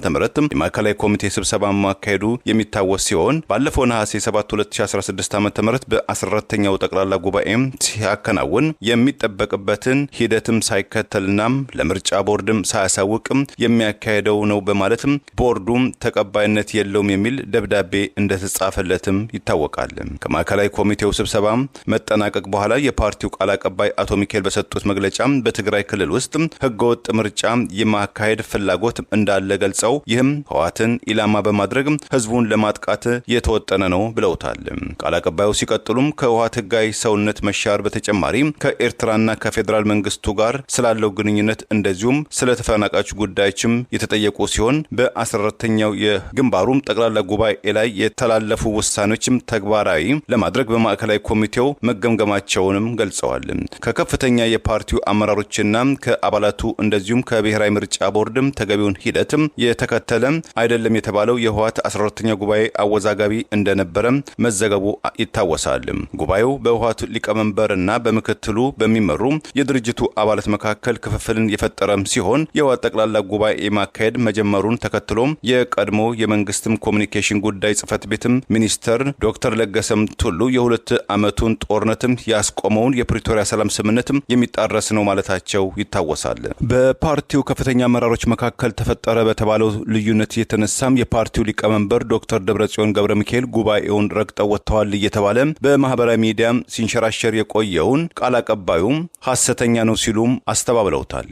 የማዕከላዊ ኮሚቴ ስብሰባ ማካሄዱ የሚታወስ ሲሆን ባለፈው ነሐሴ 7 2016 ዓ.ም በ14ኛው ጠቅላላ ጉባኤ ሲያከናውን የሚጠበቅበትን ሂደትም ሳይከተልና ለምርጫ ቦርድም ሳያሳውቅ የሚያካሄደው ነው በማለትም ቦርዱ ተቀባይነት የለውም የሚል ደብዳቤ እንደተጻፈለትም ይታወቃል። ከማዕከላዊ ኮሚቴው ስብሰባ መጠናቀቅ በኋላ የፓርቲው ቃል አቀባይ አቶ ሚካኤል በሰጡት መግለጫ በትግራይ ክልል ውስጥ ህገወጥ ምርጫ የማካሄድ ፍላጎት እንዳለ ገልጸው ይህም ህወሓትን ኢላማ በማድረግ ህዝቡን ለማጥቃት የተወጠነ ነው ብለውታል። ቃል አቀባዩ ሲቀጥሉም ከህወሓት ህጋዊ ሰውነት መሻር በተጨማሪ ከኤርትራና ከፌዴራል መንግስቱ ጋር ስላለው ግንኙነት እንደዚሁም ስለ ተፈናቃዮች ጉዳዮችም የተጠየቁ ሲሆን በ14ኛው የግንባሩም ጠቅላላ ጉባኤ ላይ የተላለፉ ውሳኔዎችም ተግባራዊ ለማድረግ በማዕከላዊ ኮሚቴው መገምገማቸውንም ገልጸዋል። ከከፍተኛ የፓርቲው አመራሮችና ከአባላቱ እንደዚሁም ከብሔራዊ ምርጫ ቦርድም ተገቢውን ሂደትም የተከተለ አይደለም የተባለው የህወሓት 14ኛው ጉባኤ አወዛጋቢ እንደነበረ መዘገቡ ይታወሳል። ጉባኤው በህወሓት ሊቀመንበርና በምክትሉ በሚመሩ የድርጅቱ አባላት መካከል ክፍፍልን የፈጠረም ሲሆን የህወሓት ጠቅላላ ጉባኤ ማካሄድ መጀመሩን ተከትሎ የቀድሞ የመንግስትም ኮሚኒኬሽን ጉዳይ ጽህፈት ቤትም ሚኒስተር ዶክተር ለገሰም ቱሉ የሁለት ዓመቱን ጦርነትም ያስቆመውን የፕሪቶሪያ ሰላም ስምምነትም የሚጣረስ ነው ማለታቸው ይታወሳል። በፓርቲው ከፍተኛ አመራሮች መካከል ተፈጠረ በተባለው ልዩነት የተነሳም የፓርቲው ሊቀመንበር ዶክተር ደብረጽዮን ገብረ ሚካኤል ጉባኤውን ረግጠው ወጥተዋል እየተባለ በማህበራዊ ሚዲያ ሲንሸራሸር የቆየውን ቃል አቀባዩም ሐሰተኛ ነው ሲሉም አስተባብለውታል።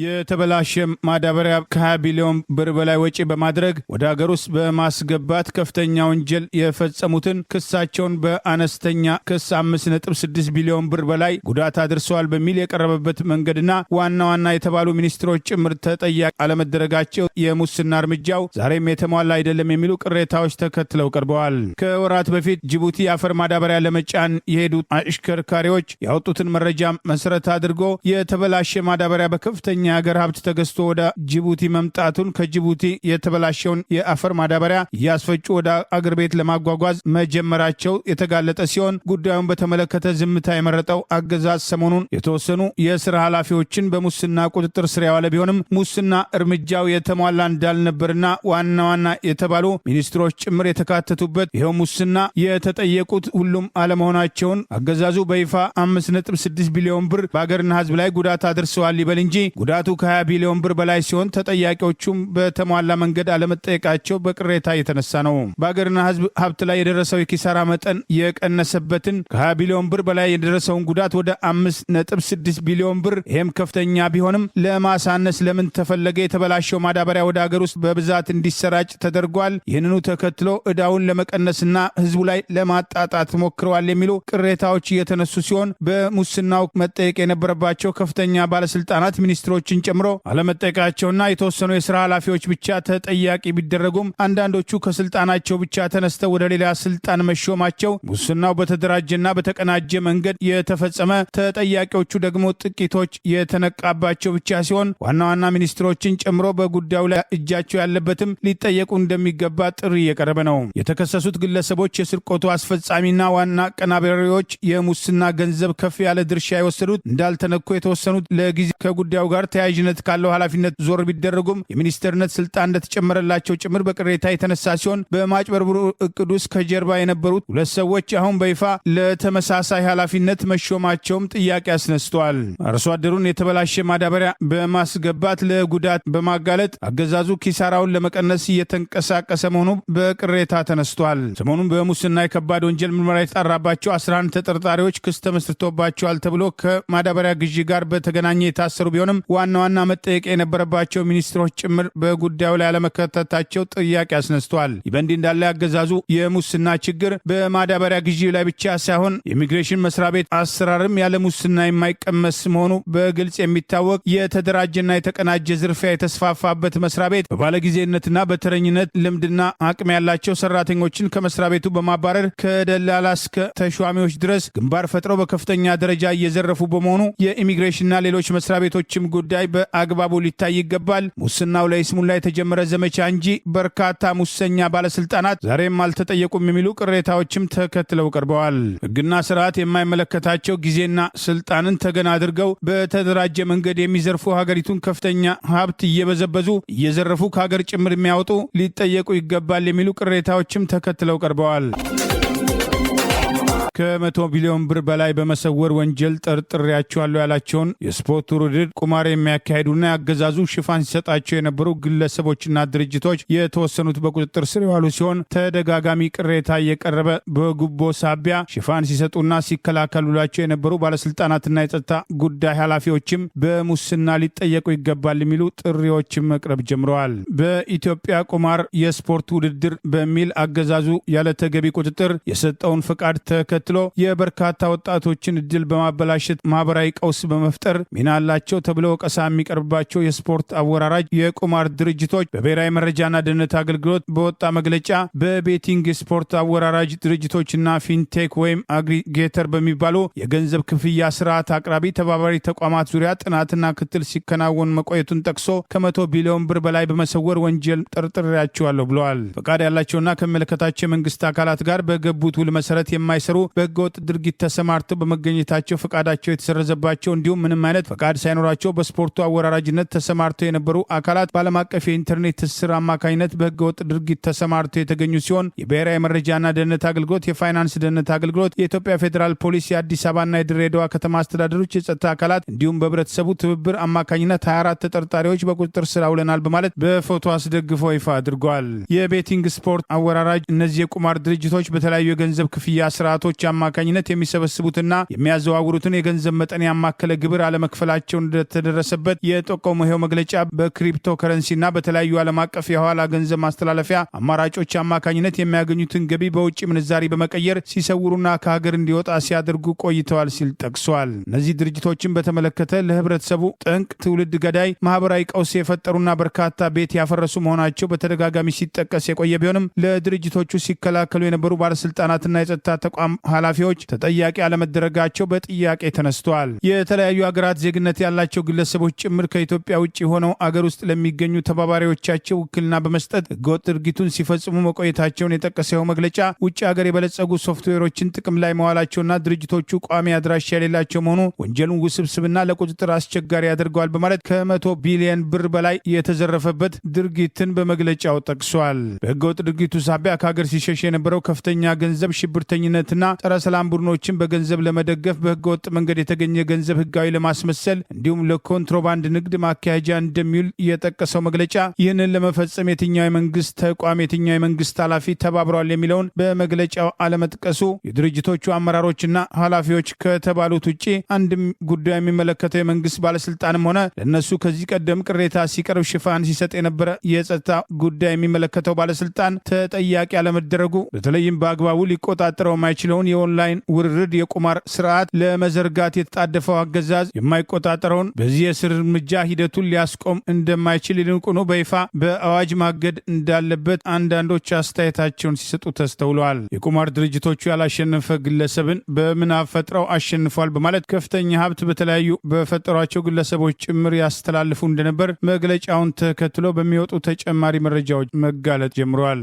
የተበላሸ ማዳበሪያ ከ20 ቢሊዮን ብር በላይ ወጪ በማድረግ ወደ ሀገር ውስጥ በማስገባት ከፍተኛ ወንጀል የፈጸሙትን ክሳቸውን በአነስተኛ ክስ 5.6 ቢሊዮን ብር በላይ ጉዳት አድርሰዋል በሚል የቀረበበት መንገድና ዋና ዋና የተባሉ ሚኒስትሮች ጭምር ተጠያቂ አለመደረጋቸው የሙስና እርምጃው ዛሬም የተሟላ አይደለም የሚሉ ቅሬታዎች ተከትለው ቀርበዋል። ከወራት በፊት ጅቡቲ የአፈር ማዳበሪያ ለመጫን የሄዱ አሽከርካሪዎች ያወጡትን መረጃ መሰረት አድርጎ የተበላሸ ማዳበሪያ በከፍተኛ የሀገር ሀብት ተገዝቶ ወደ ጅቡቲ መምጣቱን ከጅቡቲ የተበላሸውን የአፈር ማዳበሪያ እያስፈጩ ወደ አገር ቤት ለማጓጓዝ መጀመራቸው የተጋለጠ ሲሆን ጉዳዩን በተመለከተ ዝምታ የመረጠው አገዛዝ ሰሞኑን የተወሰኑ የስራ ኃላፊዎችን በሙስና ቁጥጥር ስር ያዋለ ቢሆንም ሙስና እርምጃው የተሟላ እንዳልነበርና ዋና ዋና የተባሉ ሚኒስትሮች ጭምር የተካተቱበት ይኸው ሙስና የተጠየቁት ሁሉም አለመሆናቸውን አገዛዙ በይፋ 5.6 ቢሊዮን ብር በአገርና ህዝብ ላይ ጉዳት አድርሰዋል ይበል እንጂ ጉዳቱ ከ20 ቢሊዮን ብር በላይ ሲሆን ተጠያቂዎቹም በተሟላ መንገድ አለመጠየቃቸው በቅሬታ የተነሳ ነው። በአገርና ህዝብ ሀብት ላይ የደረሰው የኪሳራ መጠን የቀነሰበትን ከ20 ቢሊዮን ብር በላይ የደረሰውን ጉዳት ወደ 5.6 ቢሊዮን ብር ይህም ከፍተኛ ቢሆንም ለማሳነስ ለምን ተፈለገ? የተበላሸው ማዳበሪያ ወደ አገር ውስጥ በብዛት እንዲሰራጭ ተደርጓል። ይህንኑ ተከትሎ ዕዳውን ለመቀነስና ህዝቡ ላይ ለማጣጣት ሞክረዋል የሚሉ ቅሬታዎች እየተነሱ ሲሆን በሙስናው መጠየቅ የነበረባቸው ከፍተኛ ባለስልጣናት ሚኒስትሮች ሚኒስትሮችን ጨምሮ አለመጠየቃቸውና የተወሰኑ የስራ ኃላፊዎች ብቻ ተጠያቂ ቢደረጉም አንዳንዶቹ ከስልጣናቸው ብቻ ተነስተው ወደ ሌላ ስልጣን መሾማቸው ሙስናው በተደራጀና በተቀናጀ መንገድ የተፈጸመ ተጠያቂዎቹ ደግሞ ጥቂቶች የተነቃባቸው ብቻ ሲሆን ዋና ዋና ሚኒስትሮችን ጨምሮ በጉዳዩ ላይ እጃቸው ያለበትም ሊጠየቁ እንደሚገባ ጥሪ የቀረበ ነው። የተከሰሱት ግለሰቦች የስርቆቱ አስፈጻሚና ዋና አቀናባሪዎች የሙስና ገንዘብ ከፍ ያለ ድርሻ የወሰዱት እንዳልተነኩ የተወሰኑት ለጊዜ ከጉዳዩ ጋር ተያያዥነት ካለው ኃላፊነት ዞር ቢደረጉም የሚኒስትርነት ስልጣን እንደተጨመረላቸው ጭምር በቅሬታ የተነሳ ሲሆን በማጭበርበሩ እቅድ ውስጥ ከጀርባ የነበሩት ሁለት ሰዎች አሁን በይፋ ለተመሳሳይ ኃላፊነት መሾማቸውም ጥያቄ አስነስተዋል። አርሶ አደሩን የተበላሸ ማዳበሪያ በማስገባት ለጉዳት በማጋለጥ አገዛዙ ኪሳራውን ለመቀነስ እየተንቀሳቀሰ መሆኑ በቅሬታ ተነስቷል። ሰሞኑን በሙስና የከባድ ወንጀል ምርመራ የተጣራባቸው 11 ተጠርጣሪዎች ክስ ተመስርቶባቸዋል ተብሎ ከማዳበሪያ ግዢ ጋር በተገናኘ የታሰሩ ቢሆንም ዋና ዋና መጠየቅ የነበረባቸው ሚኒስትሮች ጭምር በጉዳዩ ላይ አለመከታተላቸው ጥያቄ አስነስተዋል። ይህ በእንዲህ እንዳለ አገዛዙ የሙስና ችግር በማዳበሪያ ግዢ ላይ ብቻ ሳይሆን የኢሚግሬሽን መስሪያ ቤት አሰራርም ያለ ሙስና የማይቀመስ መሆኑ በግልጽ የሚታወቅ የተደራጀና የተቀናጀ ዝርፊያ የተስፋፋበት መስሪያ ቤት በባለጊዜነትና በተረኝነት ልምድና አቅም ያላቸው ሰራተኞችን ከመስሪያ ቤቱ በማባረር ከደላላ እስከ ተሿሚዎች ድረስ ግንባር ፈጥረው በከፍተኛ ደረጃ እየዘረፉ በመሆኑ የኢሚግሬሽንና ሌሎች መስሪያ ቤቶችም ጉዳይ በአግባቡ ሊታይ ይገባል። ሙስናው ለይስሙላ የተጀመረ ዘመቻ እንጂ በርካታ ሙሰኛ ባለስልጣናት ዛሬም አልተጠየቁም የሚሉ ቅሬታዎችም ተከትለው ቀርበዋል። ሕግና ስርዓት የማይመለከታቸው ጊዜና ስልጣንን ተገን አድርገው በተደራጀ መንገድ የሚዘርፉ ሀገሪቱን ከፍተኛ ሀብት እየበዘበዙ እየዘረፉ ከሀገር ጭምር የሚያወጡ ሊጠየቁ ይገባል የሚሉ ቅሬታዎችም ተከትለው ቀርበዋል። ከ100 ቢሊዮን ብር በላይ በመሰወር ወንጀል ጠርጥሬያቸዋለሁ ያላቸውን የስፖርት ውድድር ቁማር የሚያካሂዱና ያገዛዙ ሽፋን ሲሰጣቸው የነበሩ ግለሰቦችና ድርጅቶች የተወሰኑት በቁጥጥር ስር የዋሉ ሲሆን ተደጋጋሚ ቅሬታ እየቀረበ በጉቦ ሳቢያ ሽፋን ሲሰጡና ሲከላከሉላቸው የነበሩ ባለስልጣናትና የጸጥታ ጉዳይ ኃላፊዎችም በሙስና ሊጠየቁ ይገባል የሚሉ ጥሪዎችም መቅረብ ጀምረዋል። በኢትዮጵያ ቁማር የስፖርት ውድድር በሚል አገዛዙ ያለ ተገቢ ቁጥጥር የሰጠውን ፈቃድ ተከትሎ የበርካታ ወጣቶችን እድል በማበላሸት ማህበራዊ ቀውስ በመፍጠር ሚና አላቸው ተብሎ ወቀሳ የሚቀርብባቸው የስፖርት አወራራጅ የቁማር ድርጅቶች በብሔራዊ መረጃና ደህንነት አገልግሎት በወጣ መግለጫ በቤቲንግ ስፖርት አወራራጅ ድርጅቶችና ፊንቴክ ወይም አግሪጌተር በሚባሉ የገንዘብ ክፍያ ስርዓት አቅራቢ ተባባሪ ተቋማት ዙሪያ ጥናትና ክትል ሲከናወን መቆየቱን ጠቅሶ ከ100 ቢሊዮን ብር በላይ በመሰወር ወንጀል ጠርጥሬያቸዋለሁ ብለዋል። ፈቃድ ያላቸውና ከሚመለከታቸው የመንግስት አካላት ጋር በገቡት ውል መሰረት የማይሰሩ በህገወጥ ድርጊት ተሰማርተው በመገኘታቸው ፈቃዳቸው የተሰረዘባቸው እንዲሁም ምንም አይነት ፈቃድ ሳይኖራቸው በስፖርቱ አወራራጅነት ተሰማርተው የነበሩ አካላት በዓለም አቀፍ የኢንተርኔት ትስስር አማካኝነት በህገወጥ ድርጊት ተሰማርተው የተገኙ ሲሆን የብሔራዊ መረጃና ደህንነት አገልግሎት፣ የፋይናንስ ደህንነት አገልግሎት፣ የኢትዮጵያ ፌዴራል ፖሊስ፣ የአዲስ አበባና የድሬዳዋ ከተማ አስተዳደሮች የጸጥታ አካላት እንዲሁም በህብረተሰቡ ትብብር አማካኝነት 24 ተጠርጣሪዎች በቁጥጥር ስር አውለናል በማለት በፎቶ አስደግፈው ይፋ አድርገዋል። የቤቲንግ ስፖርት አወራራጅ እነዚህ የቁማር ድርጅቶች በተለያዩ የገንዘብ ክፍያ ስርዓቶች አማካኝነት የሚሰበስቡትና የሚያዘዋውሩትን የገንዘብ መጠን ያማከለ ግብር አለመክፈላቸው እንደተደረሰበት የጠቆመው ይኸው መግለጫ በክሪፕቶ ከረንሲና በተለያዩ ዓለም አቀፍ የኋላ ገንዘብ ማስተላለፊያ አማራጮች አማካኝነት የሚያገኙትን ገቢ በውጭ ምንዛሪ በመቀየር ሲሰውሩና ከሀገር እንዲወጣ ሲያደርጉ ቆይተዋል ሲል ጠቅሷል። እነዚህ ድርጅቶችን በተመለከተ ለህብረተሰቡ ጠንቅ፣ ትውልድ ገዳይ፣ ማህበራዊ ቀውስ የፈጠሩና በርካታ ቤት ያፈረሱ መሆናቸው በተደጋጋሚ ሲጠቀስ የቆየ ቢሆንም ለድርጅቶቹ ሲከላከሉ የነበሩ ባለስልጣናትና የጸጥታ ተቋም ኃላፊዎች ተጠያቂ አለመደረጋቸው በጥያቄ ተነስተዋል። የተለያዩ ሀገራት ዜግነት ያላቸው ግለሰቦች ጭምር ከኢትዮጵያ ውጭ ሆነው አገር ውስጥ ለሚገኙ ተባባሪዎቻቸው ውክልና በመስጠት ህገወጥ ድርጊቱን ሲፈጽሙ መቆየታቸውን የጠቀሰው መግለጫ ውጭ ሀገር የበለጸጉ ሶፍትዌሮችን ጥቅም ላይ መዋላቸውና ድርጅቶቹ ቋሚ አድራሻ የሌላቸው መሆኑ ወንጀሉን ውስብስብና ለቁጥጥር አስቸጋሪ ያደርገዋል በማለት ከ100 ቢሊዮን ብር በላይ የተዘረፈበት ድርጊትን በመግለጫው ጠቅሷል። በህገወጥ ድርጊቱ ሳቢያ ከሀገር ሲሸሽ የነበረው ከፍተኛ ገንዘብ ሽብርተኝነትና ጸረ ሰላም ቡድኖችን በገንዘብ ለመደገፍ በህገወጥ መንገድ የተገኘ ገንዘብ ህጋዊ ለማስመሰል እንዲሁም ለኮንትሮባንድ ንግድ ማካሄጃ እንደሚውል የጠቀሰው መግለጫ ይህንን ለመፈጸም የትኛው የመንግስት ተቋም የትኛው የመንግስት ኃላፊ ተባብረዋል የሚለውን በመግለጫው አለመጥቀሱ የድርጅቶቹ አመራሮችና ኃላፊዎች ከተባሉት ውጭ አንድም ጉዳይ የሚመለከተው የመንግስት ባለስልጣንም ሆነ ለነሱ ከዚህ ቀደም ቅሬታ ሲቀርብ ሽፋን ሲሰጥ የነበረ የጸጥታ ጉዳይ የሚመለከተው ባለስልጣን ተጠያቂ አለመደረጉ በተለይም በአግባቡ ሊቆጣጠረው የማይችለውን የኦንላይን ውርርድ የቁማር ስርዓት ለመዘርጋት የተጣደፈው አገዛዝ የማይቆጣጠረውን በዚህ የስር እርምጃ ሂደቱን ሊያስቆም እንደማይችል ይልቁኑ በይፋ በአዋጅ ማገድ እንዳለበት አንዳንዶች አስተያየታቸውን ሲሰጡ ተስተውለዋል። የቁማር ድርጅቶቹ ያላሸነፈ ግለሰብን በምናብ ፈጥረው አሸንፏል በማለት ከፍተኛ ሀብት በተለያዩ በፈጠሯቸው ግለሰቦች ጭምር ያስተላልፉ እንደነበር መግለጫውን ተከትሎ በሚወጡ ተጨማሪ መረጃዎች መጋለጥ ጀምረዋል።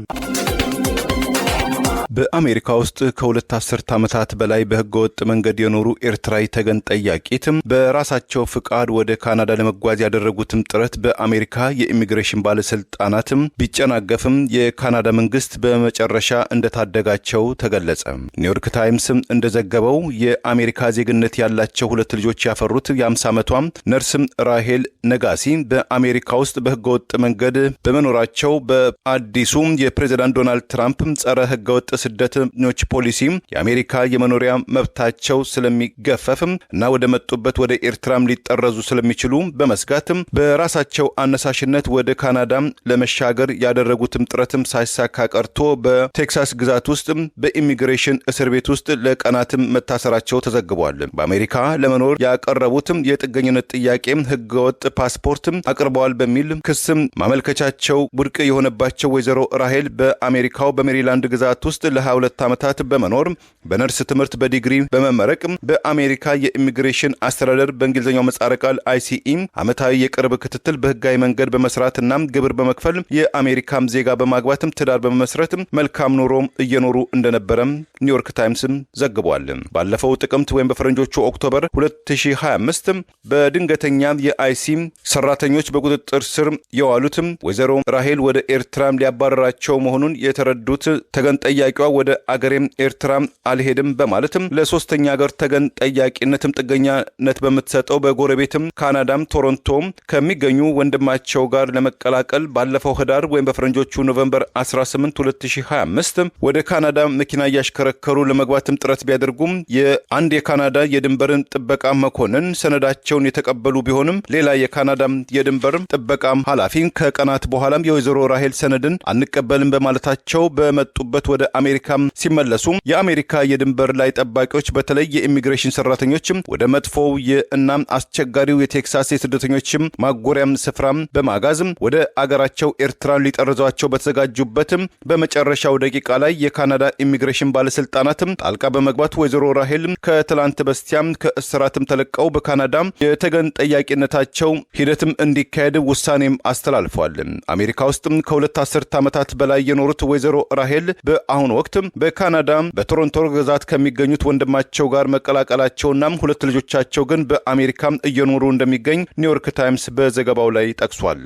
በአሜሪካ ውስጥ ከሁለት አስርት ዓመታት በላይ በህገወጥ መንገድ የኖሩ ኤርትራዊ ተገን ጠያቂትም በራሳቸው ፍቃድ ወደ ካናዳ ለመጓዝ ያደረጉትም ጥረት በአሜሪካ የኢሚግሬሽን ባለስልጣናትም ቢጨናገፍም የካናዳ መንግስት በመጨረሻ እንደታደጋቸው ተገለጸ። ኒውዮርክ ታይምስም እንደዘገበው የአሜሪካ ዜግነት ያላቸው ሁለት ልጆች ያፈሩት የ50 ዓመቷ ነርስም ራሄል ነጋሲ በአሜሪካ ውስጥ በህገወጥ መንገድ በመኖራቸው በአዲሱ የፕሬዝዳንት ዶናልድ ትራምፕ ጸረ ህገወጥ ስደተኞች ፖሊሲ የአሜሪካ የመኖሪያ መብታቸው ስለሚገፈፍም እና ወደ መጡበት ወደ ኤርትራም ሊጠረዙ ስለሚችሉ በመስጋትም በራሳቸው አነሳሽነት ወደ ካናዳ ለመሻገር ያደረጉትም ጥረትም ሳይሳካ ቀርቶ በቴክሳስ ግዛት ውስጥ በኢሚግሬሽን እስር ቤት ውስጥ ለቀናትም መታሰራቸው ተዘግቧል። በአሜሪካ ለመኖር ያቀረቡትም የጥገኝነት ጥያቄ ህገወጥ ፓስፖርትም አቅርበዋል በሚል ክስም ማመልከቻቸው ውድቅ የሆነባቸው ወይዘሮ ራሄል በአሜሪካው በሜሪላንድ ግዛት ውስጥ ለ22 ዓመታት በመኖር በነርስ ትምህርት በዲግሪ በመመረቅ በአሜሪካ የኢሚግሬሽን አስተዳደር በእንግሊዝኛው ምህጻረ ቃል ICE ዓመታዊ የቅርብ ክትትል በህጋዊ መንገድ በመስራትና ግብር በመክፈል የአሜሪካም ዜጋ በማግባትም ትዳር በመመስረት መልካም ኑሮ እየኖሩ እንደነበረም ኒውዮርክ ታይምስም ዘግቧል። ባለፈው ጥቅምት ወይም በፈረንጆቹ ኦክቶበር 2025 በድንገተኛ የICE ሰራተኞች በቁጥጥር ስር የዋሉት ወይዘሮ ራሄል ወደ ኤርትራም ሊያባረራቸው መሆኑን የተረዱት ተገን ጠያቂዋ ወደ አገሬም ኤርትራ አልሄድም በማለትም ለሶስተኛ ሀገር ተገን ጠያቂነትም ጥገኛነት በምትሰጠው በጎረቤትም ካናዳም ቶሮንቶ ከሚገኙ ወንድማቸው ጋር ለመቀላቀል ባለፈው ህዳር ወይም በፈረንጆቹ ኖቬምበር 18 2025 ወደ ካናዳ መኪና ያሽከረከሩ ለመግባትም ጥረት ቢያደርጉም የአንድ የካናዳ የድንበርን ጥበቃ መኮንን ሰነዳቸውን የተቀበሉ ቢሆንም ሌላ የካናዳ የድንበር ጥበቃ ኃላፊ ከቀናት በኋላም የወይዘሮ ራሄል ሰነድን አንቀበልም በማለታቸው በመጡበት ወደ አሜሪካም ሲመለሱ የአሜሪካ የድንበር ላይ ጠባቂዎች በተለይ የኢሚግሬሽን ሰራተኞች ወደ መጥፎው እና አስቸጋሪው የቴክሳስ የስደተኞች ማጎሪያም ስፍራም በማጋዝ ወደ አገራቸው ኤርትራ ሊጠርዟቸው በተዘጋጁበት በመጨረሻው ደቂቃ ላይ የካናዳ ኢሚግሬሽን ባለስልጣናት ጣልቃ በመግባት ወይዘሮ ራሄል ከትላንት በስቲያም ከእስራትም ተለቀው በካናዳ የተገን ጠያቂነታቸው ሂደትም እንዲካሄድ ውሳኔም አስተላልፏል። አሜሪካ ውስጥ ከሁለት አስርት ዓመታት በላይ የኖሩት ወይዘሮ ራሄል በአሁኑ ወቅት በካናዳ በቶሮንቶ ግዛት ከሚገኙት ወንድማቸው ጋር መቀላቀላቸውና ሁለት ልጆቻቸው ግን በአሜሪካ እየኖሩ እንደሚገኝ ኒውዮርክ ታይምስ በዘገባው ላይ ጠቅሷል።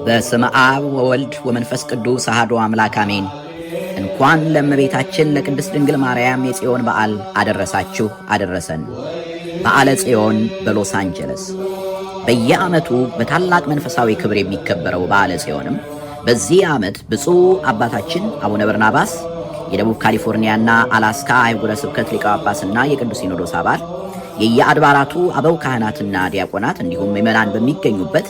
በስመ አብ ወወልድ ወመንፈስ ቅዱስ አሐዱ አምላክ አሜን። እንኳን ለእመቤታችን ለቅድስት ድንግል ማርያም የጽዮን በዓል አደረሳችሁ አደረሰን። በዓለ ጽዮን በሎስ አንጀለስ በየዓመቱ በታላቅ መንፈሳዊ ክብር የሚከበረው በዓለ ጽዮንም በዚህ ዓመት ብፁዕ አባታችን አቡነ በርናባስ የደቡብ ካሊፎርኒያና አላስካ አህጉረ ስብከት ሊቀ ጳጳስና የቅዱስ ሲኖዶስ አባል የየአድባራቱ አበው ካህናትና ዲያቆናት እንዲሁም ምዕመናን በሚገኙበት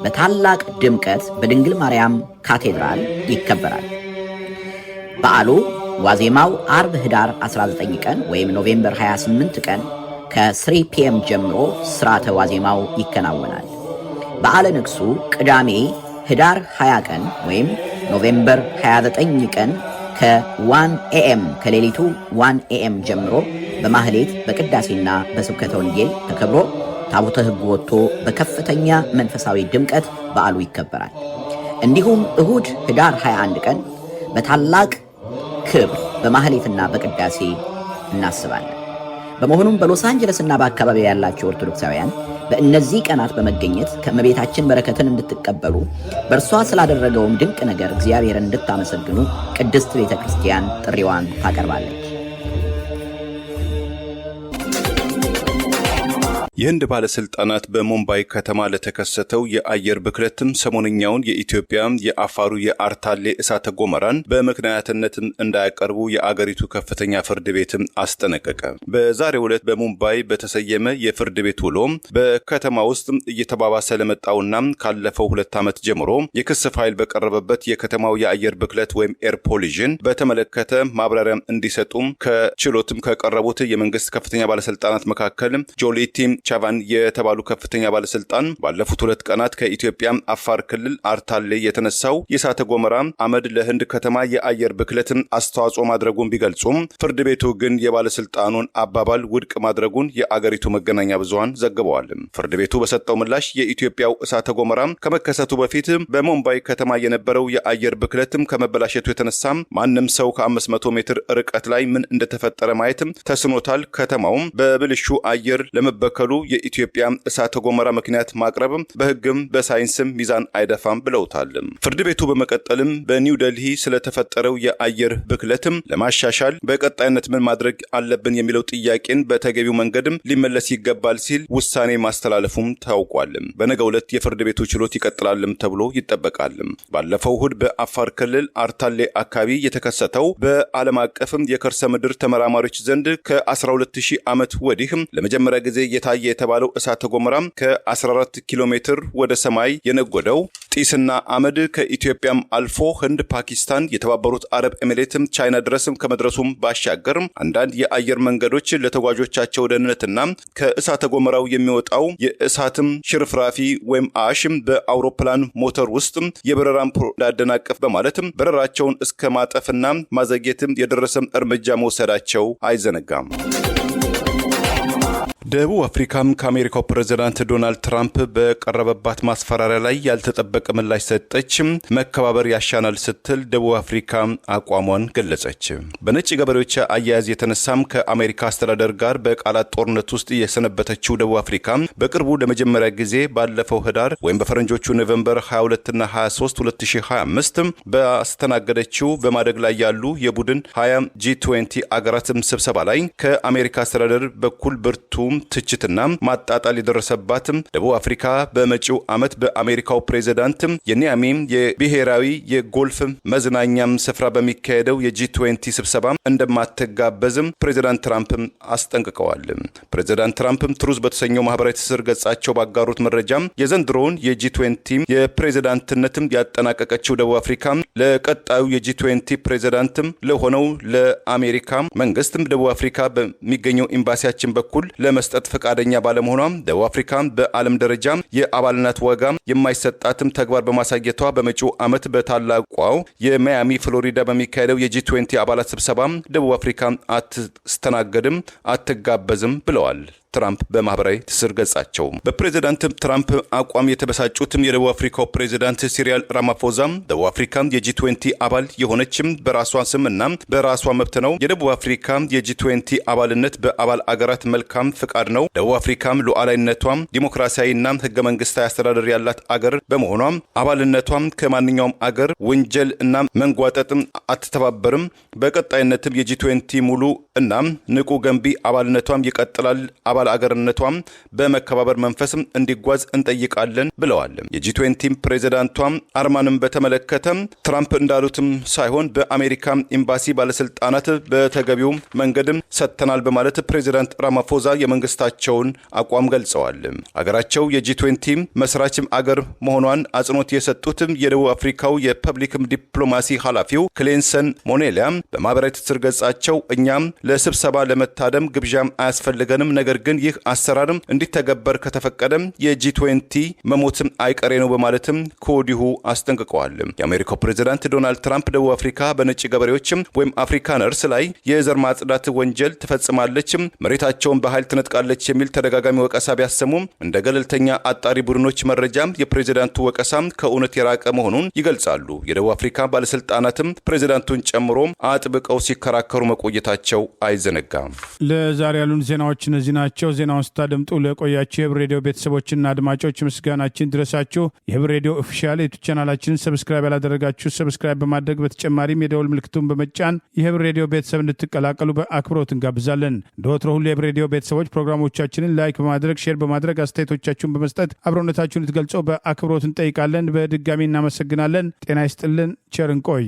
በታላቅ ድምቀት በድንግል ማርያም ካቴድራል ይከበራል። በዓሉ ዋዜማው አርብ ህዳር 19 ቀን ወይም ኖቬምበር 28 ቀን ከ3 PM ጀምሮ ስርዓተ ዋዜማው ይከናወናል። በዓለ ንግሱ ቅዳሜ ህዳር 20 ቀን ወይም ኖቬምበር 29 ቀን ከ1 AM ከሌሊቱ 1 AM ጀምሮ በማህሌት በቅዳሴና በስብከተ ወንጌል ተከብሮ ታቦተ ሕግ ወጥቶ በከፍተኛ መንፈሳዊ ድምቀት በዓሉ ይከበራል። እንዲሁም እሁድ ህዳር 21 ቀን በታላቅ ክብር በማህሌትና በቅዳሴ እናስባለን። በመሆኑም በሎስ አንጀለስና በአካባቢ ያላችሁ ኦርቶዶክሳውያን በእነዚህ ቀናት በመገኘት ከእመቤታችን በረከትን እንድትቀበሉ በእርሷ ስላደረገውም ድንቅ ነገር እግዚአብሔርን እንድታመሰግኑ ቅድስት ቤተ ክርስቲያን ጥሪዋን ታቀርባለች። የህንድ ባለስልጣናት በሙምባይ ከተማ ለተከሰተው የአየር ብክለትም ሰሞንኛውን የኢትዮጵያ የአፋሩ የአርታሌ እሳተ ገሞራን በምክንያትነትም እንዳያቀርቡ የአገሪቱ ከፍተኛ ፍርድ ቤትም አስጠነቀቀ። በዛሬው ዕለት በሙምባይ በተሰየመ የፍርድ ቤት ውሎ በከተማ ውስጥ እየተባባሰ ለመጣውና ካለፈው 2 ዓመት ጀምሮ የክስ ፋይል በቀረበበት የከተማው የአየር ብክለት ወይም ኤር ፖሊዥን በተመለከተ ማብራሪያ እንዲሰጡም ከችሎትም ከቀረቡት የመንግስት ከፍተኛ ባለስልጣናት መካከል ጆሊቲ ቻቫን የተባሉ ከፍተኛ ባለስልጣን ባለፉት 2 ቀናት ከኢትዮጵያ አፋር ክልል አርታሌ የተነሳው የእሳተ ገሞራ አመድ ለህንድ ከተማ የአየር ብክለትን አስተዋጽኦ ማድረጉን ቢገልጹም ፍርድ ቤቱ ግን የባለስልጣኑን አባባል ውድቅ ማድረጉን የአገሪቱ መገናኛ ብዙሃን ዘግበዋል። ፍርድ ቤቱ በሰጠው ምላሽ የኢትዮጵያው እሳተ ገሞራ ከመከሰቱ በፊት በሙምባይ ከተማ የነበረው የአየር ብክለትም ከመበላሸቱ የተነሳ ማንም ሰው ከ500 ሜትር ርቀት ላይ ምን እንደተፈጠረ ማየት ተስኖታል። ከተማውም በብልሹ አየር ለመበከሉ የኢትዮጵያ እሳተ ገሞራ ምክንያት ማቅረብ በህግም በሳይንስም ሚዛን አይደፋም ብለውታል። ፍርድ ቤቱ በመቀጠልም በኒው ዴልሂ ስለተፈጠረው የአየር ብክለትም ለማሻሻል በቀጣይነት ምን ማድረግ አለብን የሚለው ጥያቄን በተገቢው መንገድም ሊመለስ ይገባል ሲል ውሳኔ ማስተላለፉም ታውቋል። በነገው ዕለት የፍርድ ቤቱ ችሎት ይቀጥላልም ተብሎ ይጠበቃል። ባለፈው እሁድ በአፋር ክልል አርታሌ አካባቢ የተከሰተው በዓለም አቀፍም የከርሰ ምድር ተመራማሪዎች ዘንድ ከ12000 ዓመት ወዲህ ለመጀመሪያ ጊዜ የታየ የተባለው እሳተ ገሞራ ከ14 ኪሎ ሜትር ወደ ሰማይ የነጎደው ጢስና አመድ ከኢትዮጵያም አልፎ ህንድ፣ ፓኪስታን፣ የተባበሩት አረብ ኤሚሬትም ቻይና ድረስም ከመድረሱም ባሻገር አንዳንድ የአየር መንገዶች ለተጓዦቻቸው ደህንነትና ከእሳተ ገሞራው የሚወጣው የእሳትም ሽርፍራፊ ወይም አሽም በአውሮፕላን ሞተር ውስጥ የበረራን ላደናቀፍ በማለትም በረራቸውን እስከ ማጠፍና ማዘግየትም የደረሰም እርምጃ መውሰዳቸው አይዘነጋም። ደቡብ አፍሪካም ከአሜሪካው ፕሬዝዳንት ዶናልድ ትራምፕ በቀረበባት ማስፈራሪያ ላይ ያልተጠበቀ ምላሽ ሰጠች። መከባበር ያሻናል ስትል ደቡብ አፍሪካ አቋሟን ገለጸች። በነጭ ገበሬዎች አያያዝ የተነሳም ከአሜሪካ አስተዳደር ጋር በቃላት ጦርነት ውስጥ የሰነበተችው ደቡብ አፍሪካ በቅርቡ ለመጀመሪያ ጊዜ ባለፈው ህዳር ወይም በፈረንጆቹ ኖቬምበር 22 እና 23 2025 ባስተናገደችው በማደግ ላይ ያሉ የቡድን 20 G20 አገራትም ስብሰባ ላይ ከአሜሪካ አስተዳደር በኩል ብርቱ ትችትና ማጣጣል የደረሰባትም ደቡብ አፍሪካ በመጪው ዓመት በአሜሪካው ፕሬዝዳንት የኒያሚ የብሔራዊ የጎልፍ መዝናኛም ስፍራ በሚካሄደው የጂ20 ስብሰባ እንደማትጋበዝም ፕሬዝዳንት ትራምፕ አስጠንቅቀዋል። ፕሬዝዳንት ትራምፕ ትሩዝ በተሰኘው ማህበራዊ ትስስር ገጻቸው ባጋሩት መረጃ የዘንድሮውን የጂ20 የፕሬዝዳንትነትም ያጠናቀቀችው ደቡብ አፍሪካ ለቀጣዩ የጂ20 ፕሬዝዳንት ለሆነው ለአሜሪካ መንግስትም ደቡብ አፍሪካ በሚገኘው ኤምባሲያችን በኩል ለመስጠት ፈቃደኛ ባለመሆኗም ደቡብ አፍሪካ በዓለም ደረጃ የአባልነት ዋጋ የማይሰጣትም ተግባር በማሳየቷ በመጪው ዓመት በታላቋው የማያሚ ፍሎሪዳ በሚካሄደው የጂ20 አባላት ስብሰባ ደቡብ አፍሪካ አትስተናገድም፣ አትጋበዝም ብለዋል ትራምፕ በማህበራዊ ትስስር ገጻቸው። በፕሬዝዳንት ትራምፕ አቋም የተበሳጩትም የደቡብ አፍሪካው ፕሬዝዳንት ሲሪል ራማፎዛ ደቡብ አፍሪካ የጂ20 አባል የሆነችም በራሷ ስምና በራሷ መብት ነው። የደቡብ አፍሪካ የጂ20 አባልነት በአባል አገራት መልካም ፍቃድ ነው። ደቡብ አፍሪካም ሉዓላዊነቷም ዲሞክራሲያዊና ህገ መንግስታዊ አስተዳደር ያላት አገር በመሆኗም አባልነቷም ከማንኛውም አገር ወንጀል እና መንጓጠጥም አትተባበርም። በቀጣይነትም የጂ20 ሙሉ እና ንቁ ገንቢ አባልነቷም ይቀጥላል። አባል አገርነቷም በመከባበር መንፈስም እንዲጓዝ እንጠይቃለን ብለዋል። የጂ20 ፕሬዝዳንቷም አርማንም በተመለከተ ትራምፕ እንዳሉትም ሳይሆን በአሜሪካ ኤምባሲ ባለስልጣናት በተገቢው መንገድም ሰጥተናል በማለት ፕሬዝዳንት ራማፎዛ የመንግስታቸውን አቋም ገልጸዋል። አገራቸው የጂ20 መስራችም አገር መሆኗን አጽንኦት የሰጡትም የደቡብ አፍሪካው የፐብሊክም ዲፕሎማሲ ኃላፊው ክሌንሰን ሞኔሊያ በማህበራዊ ትስስር ገጻቸው እኛም ለስብሰባ ለመታደም ግብዣም አያስፈልገንም፣ ነገር ግን ይህ አሰራርም እንዲተገበር ከተፈቀደም የጂ20 መሞትም አይቀሬ ነው በማለትም ከወዲሁ አስጠንቅቀዋል። የአሜሪካው ፕሬዝዳንት ዶናልድ ትራምፕ ደቡብ አፍሪካ በነጭ ገበሬዎችም ወይም አፍሪካነርስ ላይ የዘር ማጽዳት ወንጀል ትፈጽማለች፣ መሬታቸውን በኃይል ትነጥቃለች የሚል ተደጋጋሚ ወቀሳ ቢያሰሙም እንደ ገለልተኛ አጣሪ ቡድኖች መረጃም የፕሬዝዳንቱ ወቀሳም ከእውነት የራቀ መሆኑን ይገልጻሉ። የደቡብ አፍሪካ ባለስልጣናትም ፕሬዝዳንቱን ጨምሮ አጥብቀው ሲከራከሩ መቆየታቸው አይዘነጋም። ለዛሬ ያሉን ዜናዎች እነዚህ ናቸው። ናቸው። ዜናውን ስታደምጡ ለቆያችሁ የህብር ሬዲዮ ቤተሰቦችና አድማጮች ምስጋናችን ድረሳችሁ። የህብር ሬዲዮ ኦፊሻል ዩቲዩብ ቻናላችንን ሰብስክራይብ ያላደረጋችሁ ሰብስክራይብ በማድረግ በተጨማሪም የደወል ምልክቱን በመጫን የህብር ሬዲዮ ቤተሰብ እንድትቀላቀሉ በአክብሮት እንጋብዛለን። እንደ ወትሮ ሁሉ የህብር ሬዲዮ ቤተሰቦች ፕሮግራሞቻችንን ላይክ በማድረግ ሼር በማድረግ አስተያየቶቻችሁን በመስጠት አብሮነታችሁን ልትገልጸው በአክብሮት እንጠይቃለን። በድጋሚ እናመሰግናለን። ጤና ይስጥልን። ቸር እንቆይ።